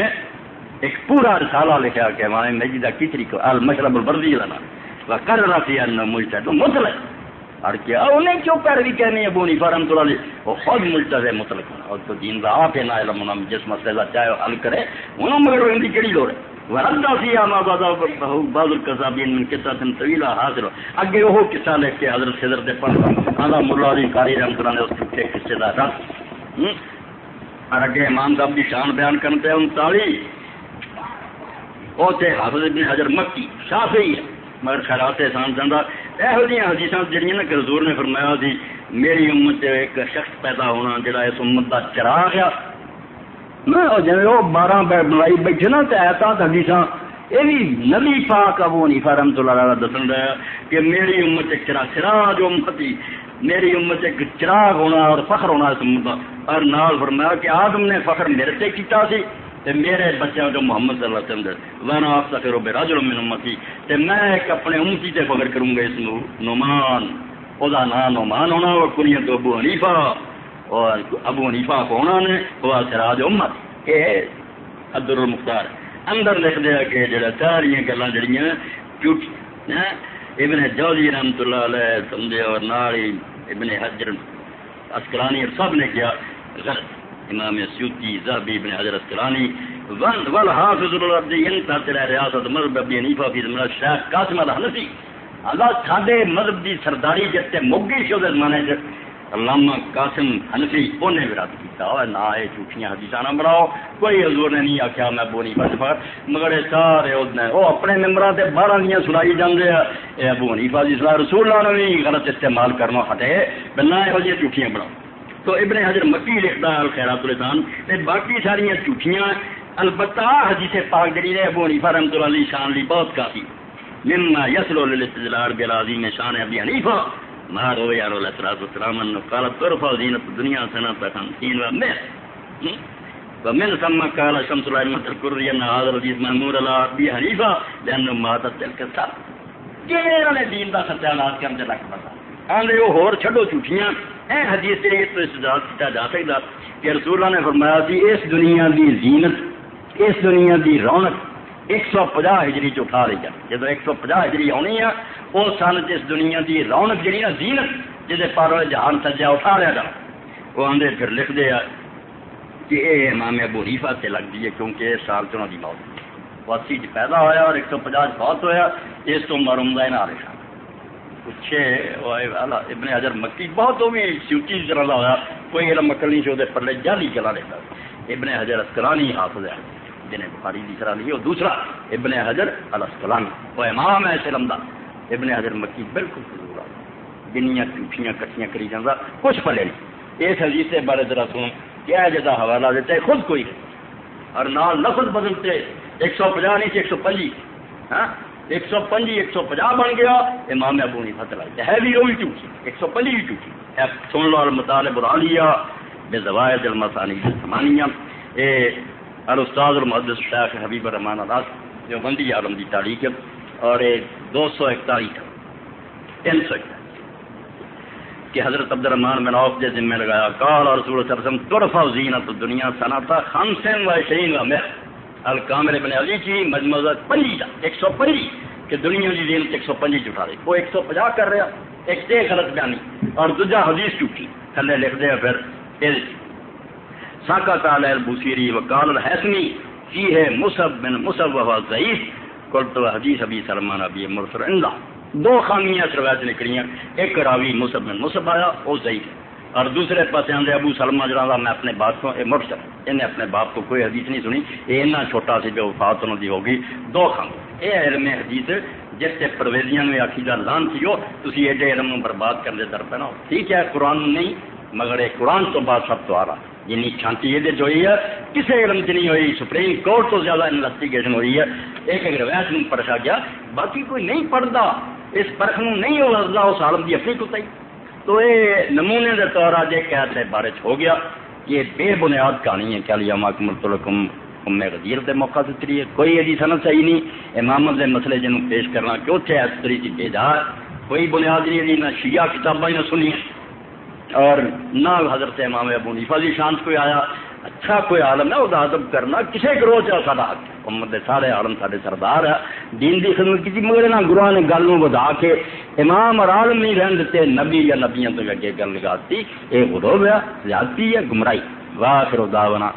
ایک پورا رسالہ لکھا کہ امام مہدی کا کس طریقے المشرب الوردی کا نام وقرر فی ان مجتہد مطلق اور کیا انہیں کیوں پیروی کہنی ہے ابو حنیفہ رحمۃ اللہ علیہ وہ خود مجتہد مطلق ہونا اور تو دین کا آپ ہے نا علم ہونا جس مسئلہ چاہے حل کرے انہوں مگر ان کی کہڑی لوڑ ہے وردا سی ما بعض القذابین من قصۃ طویلہ حاصل اگے وہ قصہ لے کے حضرت خضر دے پڑھ اعلیٰ ملا علی قاری رحمۃ اللہ نے اس کے قصے دا رد اور اگے امام صاحب کی شان بیان کرتے ہیں 39 وہ تھے حافظ ابن حجر مکی شافعی ہے مگر خیرات احسان چاہتا یہو جی حدیث جہاں نا کہ حضور نے فرمایا سی میری امت ایک شخص پیدا ہونا جڑا اس امت کا چراغ ہے جی وہ 12 بلائی بیٹھے نا تو ایسا حدیث یہ بھی نبی پاک ابو حنیفہ رحمۃ اللہ علیہ دسن رہا کہ میری امت ایک سراج امتی میری امت ایک چراغ ہونا اور فخر ہونا اس امت کا اور نال فرمایا کہ آدم نے فخر میرے سے کیتا سی تے میرے بچوں جو محمد صلی اللہ علیہ وسلم وانا افتخر برجل من امتی تے میں ایک اپنے امتی تے فخر کروں گا اس نعمان او دا نام نعمان ہونا اور کنیت ابو حنیفہ اور ابو حنیفہ کو ہونا نے وہ سراج امت کہ عبد المختار اندر لکھ دیا کہ جڑا ساریاں گلاں جڑیاں جھوٹ ابن جوزی رحمۃ اللہ علیہ سمجھے اور ناری ابن حجر اسقلانی اور سب نے کیا غلط امام سیوطی ذہبی ابن حجر اسقلانی والحافظ الربی انتہت ریاست مذہب ابی حنیفہ فی زمانہ شیخ قاسم الحنفی اللہ ساڈے مذہب دی سرداری جتے مگی شو دے زمانے چ علامہ قاسم حنفی انہیں ورد کیتا اور نہ یہ جھوٹیاں حدیثاں نہ بناؤ. کوئی حضور نے نہیں آخیا میں ابو حنیفہ سے مگر سارے وہ اپنے ممبراں تے 12 دیاں سنائی جاندے ہیں اے ابو حنیفہ دی صلاح رسول اللہ نے بھی غلط استعمال کرنا ہٹے بنا یہو جہاں جھوٹیاں بناؤ. تو ابن حجر مکی لکھتا ہے الخیرات الحسان تے باقی ساریاں جھوٹیاں البتہ حدیث پاک جڑی ہے ابو حنیفہ رحمۃ اللہ علیہ شان لی بہت کافی مما یصل للاستدلال بالعظیم شان ابی حنیفہ ما روی علیہ الصلوۃ والسلام انه قال ترفع زینت الدنیا سنة 50 و100 ومن ثم قال شمس الائمة القرى ان هذا الحديث مأمور على ابي حنیفہ لانه ماتت تلك الساعه. کیویں نے دین دا خیالات کرنے لگ پتا آندے وہ ہور چھڈو جھوٹیاں اے حدیث سے تو استدلال کیتا جا سکتا کہ رسول اللہ نے فرمایا سی اس دنیا دی زینت اس دنیا دی رونق 150 ہجری چ اٹھا لے جا. جب 150 ہجری آنی ہے اس سال اس دنیا دی رونق جہی نا زینت جہے پر جہان سجا اٹھا لیا جا. وہ آدھے پھر لکھ دے کہ یہ امام ابو حنیفہ سے لگتی ہے کیونکہ اس سال چ موت 80 پیدا ہوا اور 150 فوت ہوا. اس تو مرمدہ نہ رہا پوچھے ابن حجر مکی بہت وہ بھی سیوٹی طرح کا ہوا کوئی علم مکل نہیں سے پرلے جعلی چلا لیتا. ابن حجر اسقلانی حافظ ہے جنہیں بخاری کی طرح لی. اور دوسرا ابن حجر الاسقلانی وہ امام ہے علم دا. ابن حجر مکی بالکل فضول آ جنیاں جھوٹیاں کٹیاں کری جانا کچھ پلے نہیں. اس حدیث سے بارے ذرا سنو کیا جگہ حوالہ دیتا ہے خود کوئی اور نال لفظ بدلتے 150 نہیں 125 ہاں 105 150 بن گیا امام ابو حنیفہ چلا ہے بھی وہی ٹوٹی 105 ہی ٹوٹی. سن لو المطالب العالیہ بزوائد المسانید الثمانیہ اے الاستاذ المحدث شیخ حبیب الرحمن علاس جو بندی عالم دی تاریخ اور 241 301 کہ حضرت عبد الرحمن بن عوف کے ذمہ لگایا قال رسول اللہ صلی اللہ علیہ وسلم ترفع زینت الدنیا سنة 25 و100 الکامل ابن علی کی مجموعہ 105 کہ دنیا کی زینت 105 اٹھا رہی وہ 150 کر رہا ایک سے غلط بیانی اور دوسرا حدیث ٹوٹی تھلے لکھ دیا پھر ساکت علیہ البوصیری وقال الحسنی فی ہے مصعب بن مصعب وهو ضعیف قلت حدیث ابی سلمان ابی مرسل عندہ. 2 خامیاں روایت نکلیاں ایک راوی مصعب بن مصعب آیا وہ ضعیف اور دوسرے پاس آدھے ابو سلمہ جڑا میں اپنے باپ کو مرسل انہیں اپنے باپ کو کوئی حدیث نہیں سنی یہ اتنا چھوٹا سی جو وفات انہوں دی ہوگی 2 خامی. یہ علم حدیث جس سے پرویزیاں نے آخی کا لان تھی ہو تھی ایڈے علم برباد کرنے در پہ نہ ٹھیک ہے قرآن نہیں مگر یہ قرآن تو بعد سب تو آ رہا جنی چھانتی یہ ہوئی ہے کسی علم سے نہیں ہوئی. سپریم کورٹ تو زیادہ انویسٹیگیشن ہوئی ہے ایک روایت میں پرکھا گیا باقی کوئی نہیں پڑھتا اس پرکھ نہیں ہوتا اس عالم کی اپنی کتائی. تو یہ نمونے کے طور آج ایک ایسے بارے ہو گیا یہ بے بنیاد کہانی ہے کیا لیا مکمل تلکم ام غدیر کے موقع سے تری ہے کوئی ایسی صنعت صحیح نہیں امامت کے مسئلے جنوں پیش کرنا کہ اتنے اس طریقے سے بےجا کوئی بنیاد نہیں نہ شیعہ کتابیں نہ سنی اور نہ حضرت امام ابو حنیفہ کی شان کوئی آیا اچھا کوئی عالم ہے وہ ادب کرنا کسی گروہ سے سارا حق امت دے سارے عالم سارے سردار ہے دین کی خدمت کی مگر نہ گروہ نے گل بدا کے امام اور عالم نہیں رہن دیتے نبی یا نبیوں تو اگے گل لگاتی یہ غروب ہے زیادتی ہے گمراہی. واخر دعوانا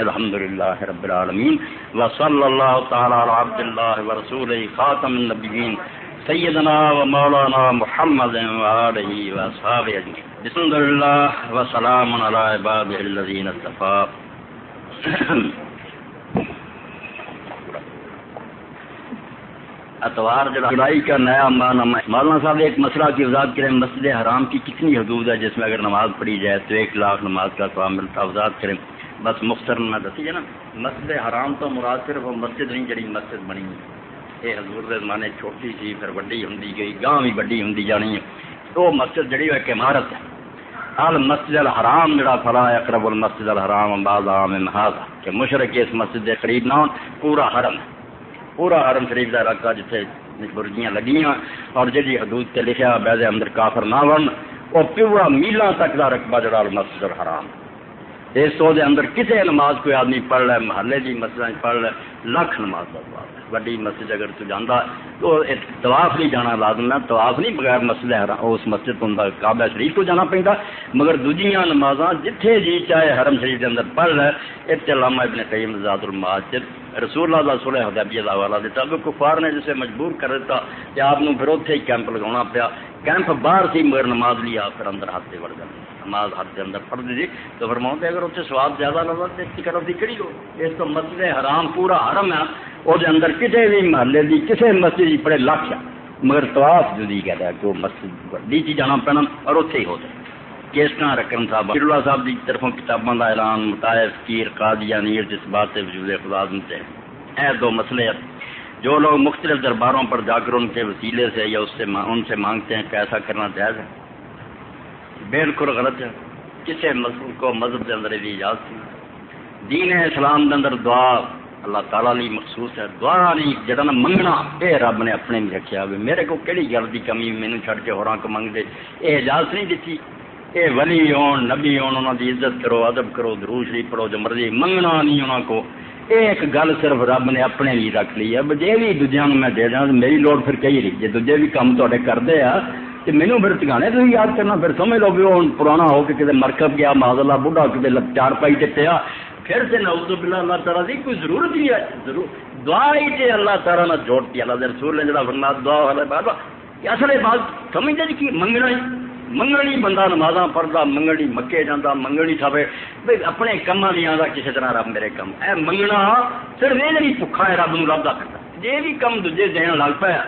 الحمد للہ رب العالمین وصلی اللہ تعالی علی عبد اللہ ورسولہ خاتم النبیین سیدنا و مولانا محمد وآلہ واصحابہ اجمعین. بسم اللہ وسلام علی عبادہ الذین اصطفیٰ. اتوار جڑائی کا نیا معنی مولانا صاحب ایک مسئلہ کی وضاحت کریں مسجد حرام کی کتنی حدود ہے جس میں اگر نماز پڑھی جائے تو 1 لاکھ نماز کا ثواب ملتا وضاحت کریں بس مختصر میں دسی ہے نا. مسجد حرام تو مراد صرف وہ مسجد نہیں جڑی مسجد بنی ہے یہ حضور کے زمانے چھوٹی سی پھر وڈی ہوندی گئی گاں بھی وڈی ہوندی جانی ہے تو مسجد جڑی ہے ایک عمارت ہے. المسجد الحرام جڑا فلا اقرب المسجد الحرام بعد عام هذا کہ مشرک اس مسجد کے قریب نہ ہو پورا حرم پورا حرم شریف کا علاقہ جتنے برجیاں لگیاں اور جی حدود سے لکھا بیدے اندر کافر نہ بن اور پورا میلاں تک کا رقبہ جڑا المسجد الحرام اس تو اندر کسی نماز کوئی آدمی پڑھ لے محلے کی مسجد پڑھ لے لاکھ نماز کا ثواب ہے. وڈی مسجد اگر تو جانا تو طواف نہیں جانا لازم ہے. طواف نہیں بغیر مسجد اس مسجد کو کعبہ شریف کو جانا پہنتا. مگر دوجیاں نمازاں جتھے جی چاہے حرم شریف کے اندر پڑھ لے. اتنے علامہ ابن قیم زاد المعاد رسول اللہ صلح حدیبیہ کا حوالہ دیتا کہ کفار نے جسے مجبور کر دیتا کہ آپ نے پھر اتنے ہی کیمپ لگانا پیا. کیمپ باہر سی مگر نماز لیا پھر اندر ہاتھ سے وڑ گئے. نماز ہاتھ کے اندر پڑھ دی تو فرماؤں کہ اگر اتنے سواد زیادہ لگا تو اس کی طرف کی کہڑی ہو. اس تو مسجد حرام پورا حرم ہے وہ اندر کسی بھی محلے کی کسی مسجد کی پڑے لاکھ ہے. مگر طواف جدی کہتا ہے کہ وہ مسجد وڈی چی جانا پینا اور اتنے ہی ہوتا ہے. کس طرح رکن صاحب پیر اللہ صاحب کی طرفوں کتابوں کا اعلان مطائف کیر قاضیہ نیر جس بات سے وجود خدا سے اے دو مسئلے جو لوگ مختلف درباروں پر جا کر ان کے وسیلے سے یا ان سے مانگتے ہیں کہ ایسا کرنا جائز ہے. بالکل غلط ہے. کسی مذہب کو مذہب کے اندر بھی اجازت نہیں. دین اسلام کے اندر دعا اللہ تعالیٰ لی مخصوص ہے. دعا نہیں جہاں نا منگنا یہ رب نے اپنے بھی رکھا ہوئے. میرے کو کہڑی گل کی کمی مینو چھڈ کے ہوراں کو منگ دے یہ اجازت نہیں دیتی. یہ ولی ہون نبی ہون انہوں کی عزت کرو ادب کرو درود شریف پڑھو جو مرضی منگنا نہیں انہوں کو. ایک گل صرف رب نے اپنے بھی رکھ لی ہے. جی بھی دوجیاں میں دے دیا میری لوڑ پھر کہی رہی. جی دوجے بھی کام تے کرتے ہیں تو مینو پھر ٹکانے تو یاد کرنا. پھر سمجھ لو بھی وہ پرانا ہو کے کتنے مرکب گیا معاذ اللہ بڑھا کتنے چار پائی تے پیا پھر سے نعوذ باللہ اللہ تعالیٰ کی کوئی ضرورت نہیں ہے. ضرور دعا ہی تے اللہ تعالیٰ نے جوڑتی. اللہ کے رسول نے جڑا فرمایا دعا والا بابا اصل بات سمجھتے جی کہ منگنا ہی منگنی بندہ نمازاں پڑھتا منگنی مکے جانا منگنی کھاوے بھائی اپنے کاماں نہیں آتا کسی طرح رب میرے کم اے منگنا صرف یہ نہیں بھکھا ہے رب لبدا کرتا. جی بھی کم دوجے دین لگ پایا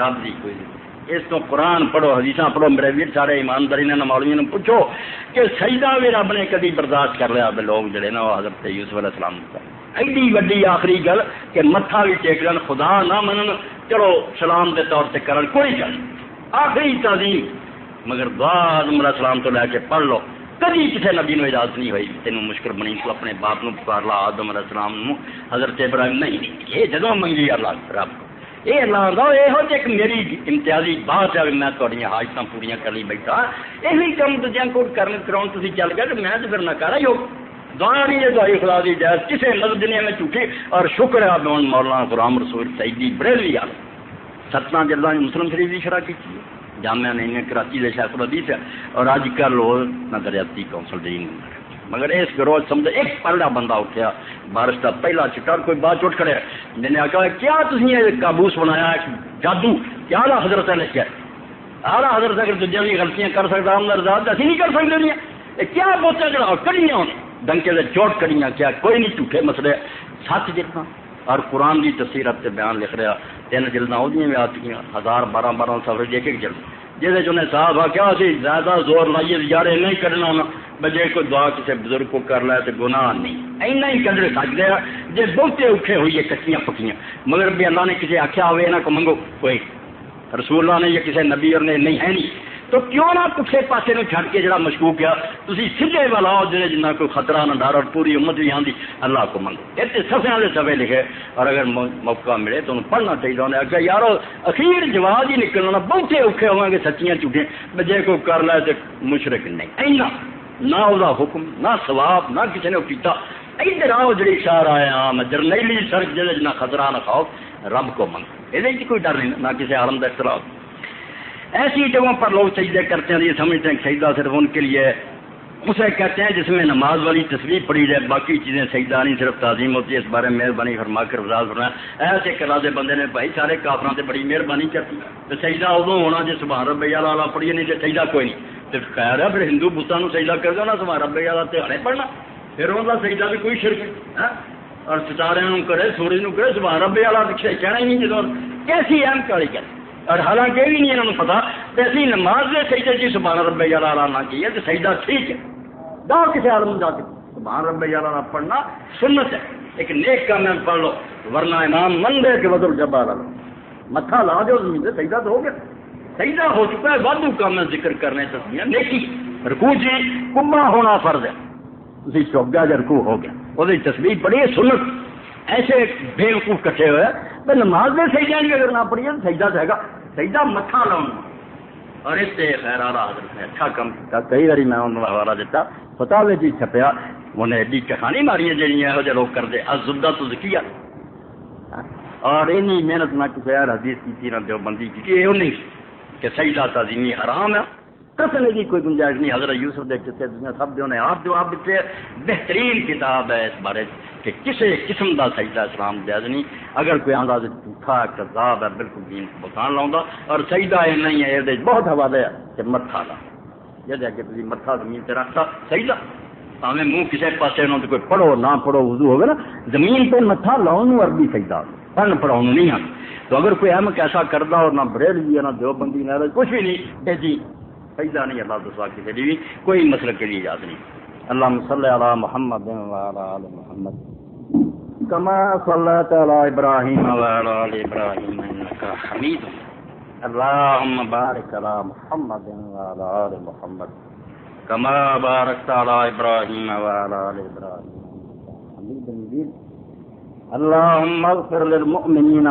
رب کی کوئی نہیں. اس تو قرآن پڑھو حدیثاں پڑھو میرے ویر سارے ایمانداری نے مولویوں نے پوچھو کہ سجدہ بھی رب نے کدی برداشت کر لیا. لوگ جڑے نا وہ حضرت یوسف علیہ السلام ایڈی وڈی آخری گل کہ متھا بھی ٹیک لین خدا نہ منن چلو سلام کے طور سے کرن کوئی گل آخری تعظیم. مگر دعا آدم علیہ السلام تو لے کے پڑھ لو. کدی کسی نبی نو اجازت نہیں ہوئی تینوں مشکل بنی تو اپنے باپ نو پکار لا آدم علیہ السلام نو حضرت ابراہیم نہیں. یہ جدوں منگی اللہ رب یہ اللہ دا یہو ایک میری امتیازی بات ہے میں تھوڑی حاجتاں پوریاں کر لی بیٹھا یہی کام دوجیاں کو کرنے کراؤن تھی چل گئے تو میں تو پھر نہ کرا ہی ہو. دعا نہیں ہے دعائی خدا دی جائز کسی لفظ دنیا میں چوٹی. اور شکر ہے مولانا غلام رسول سعیدی بریلوی آل 17 جلداں مسلم شریف کی شرح کی جامعہ نے کراچی کے شیخ الحدیث ہے اور اج کل وہ نظریاتی کونسل دین. مگر اس گروہ سمجھو ایک پہلا بندہ اٹھیا بارش کا پہلا چٹر کوئی بات چوٹ کھڑے میں نے آخیا کیا تھی یہ کابوس بنایا جادو کیا آلہ حضرت نے کیا آلہ حضرت اگر دوجے بھی غلطیاں کر سکتا ہم اسی نہیں کر سکتے نہیں کیا بوتیں چڑھاؤ کڑیاں انہیں ڈنکے سے چوٹ کڑیاں کیا کوئی نہیں جھوٹے مسئلے سچ جتنا. اور قرآن کی تفسیر اب سے بیان لکھ رہا 3 جلداں وہ بھی آ چکی 1000-12 سفر ایک ایک جلد جہد انہیں صاحب آ کیا سی زیادہ زور لائیے یارے نہیں کرنا بجے کوئی دعا کسی بزرگ کو کر لے تو گناہ نہیں اینا ہی کدھر سکتے ہیں جی بہتے اوکھے ہوئی کچیاں پکیاں. مگر بھی اللہ نے کسی آخیا ہوئے یہاں کو منگو کوئی رسول اللہ نے یا کسی نبی اور نے نہیں ہے نہیں تو کیوں نہ پٹھے پاسے میں چھڑ کے جڑا مشکوک ہے تھی سیدھے والا جی جنہ کوئی خطرہ نہ ڈر اور پوری امت بھی آتی اللہ کو منگو. اتنے سفیاں کے سفے لکھے اور اگر موقع ملے تو انہیں پڑھنا چاہیے. انہیں آخیا یارو اخیر جواز ہی نکلنا بہتے اوکھے ہوا گے سچیاں جھوٹیاں بجے کوئی کر لے تو مشرک نہیں اینا نہ وہ حکم نہ ثواب نہ کسی نے کیتا. ادھر آؤ جڑی شہر آئے عام جرنیلی سڑک جہاں نہ خطرہ نہ کھاؤ رب کو منگو. یہ کوئی ڈر نہیں نہ کسی عالم کا اختلاف. ایسی جگہوں پر لوگ سجدے کرتے ہیں یہ سمجھتے ہیں سجدہ صرف ان کے لیے اسے کہتے ہیں جس میں نماز والی تصویر پڑھی جائے باقی چیزیں سجدہ نہیں صرف تعظیم ہوتی ہے. اس بارے میں مہربانی فرما کر وضاحت فرمایا ایسے کرا دے بندے نے بھائی سارے کافراں تے بڑی مہربانی کرتی تو سجدہ ادو ہونا جی سبحان رب اعلیٰ پڑھیے نہیں تو سجدہ کوئی نہیں. تو خیر ہے پھر ہندو بتاں نو سجدہ کر دو نا سبحان رب اعلیٰ تہاڑے پڑھنا پھر ان کا سجدہ بھی کوئی شرک ہے. اور ستارے کرے سورج نو کرے سبحان رب اعلیٰ کہنا ہی نہیں جدو کیسی اہم کالی کرے. اور حالانکہ یہ بھی نہیں انہوں پتا کہ اسی نماز میں سجدے کی سبحان رب اعلیٰ نہ کی ہے تو سجدہ ٹھیک ہے جاؤ کسی عالم جا کے سبحان رب اعلیٰ پڑھنا سنت ہے ایک نیک کام میں پڑھ لو ورنہ امام مندے کے بدل جبا لا لو متھا لا دو زمین سے سجدہ تو ہو گیا. سجدہ ہو چکا ہے وادو کام میں ذکر کرنے تصویر نیکی رکوع جی کمبا ہونا فرض ہے اسی چوک گیا جب رکوع ہو گیا وہ تصویر پڑھی ہے سنت. ایسے بے وقوف کٹھے ہوئے میں نماز میں سجدہ نہیں اگر نہ پڑھیے تو سجدہ سے گا سجدہ متھا لاؤں. اور اس سے خیر حضرت نے اچھا کام کیا. کئی بار میں انہوں نے حوالہ دیتا فتح میں چیز چھپیا انہیں ایڈی کہانی ماری جی یہو جہ لوگ کرتے ازدہ تو ذکیہ اور اینی محنت نہ کسی اور حدیث کی نہ دیوبندی کی یہ نہیں کہ سجدہ تعظیمی حرام ہے کسنے کی کوئی گنجائش نہیں. حضرت یوسف دے کسے دنیا سب جو نے آپ بہترین کتاب ہے اس بارے کہ کسی قسم کا سجدہ اسلام جائز نہیں. اگر کوئی انداز جھوٹا کذاب ہے بالکل دین کو بکان لاؤں اور سجدہ یہ نہیں ہے یہ بہت حوالے ہے کہ متھا لا جیسے کہ تھی متھا زمین پہ رکھتا سجدہ ہمیں منہ کسی پاسے نہ کوئی پڑھو نہ پڑھو وضو ہوگا نا زمین پہ متھا لاؤں عربی سجدہ پڑھن پڑھاؤ نہیں ہے. تو اگر کوئی احمد ایسا کرتا اور نہ بریلوی ہے نہ دیوبندی نہ کچھ بھی نہیں جی سجدہ نہیں اللہ تو سوا کسی بھی کوئی مسلک کے لیے اجازت نہیں. اللہم صلی علی محمد وعلی آل محمد کما صلیت علی ابراہیم وعلی آل ابراہیم انک حمید. اللہم بارک علی محمد وعلی آل محمد کما بارکت علی ابراہیم وعلی آل ابراہیم انک حمید مجید. اللہم اغفر للمؤمنین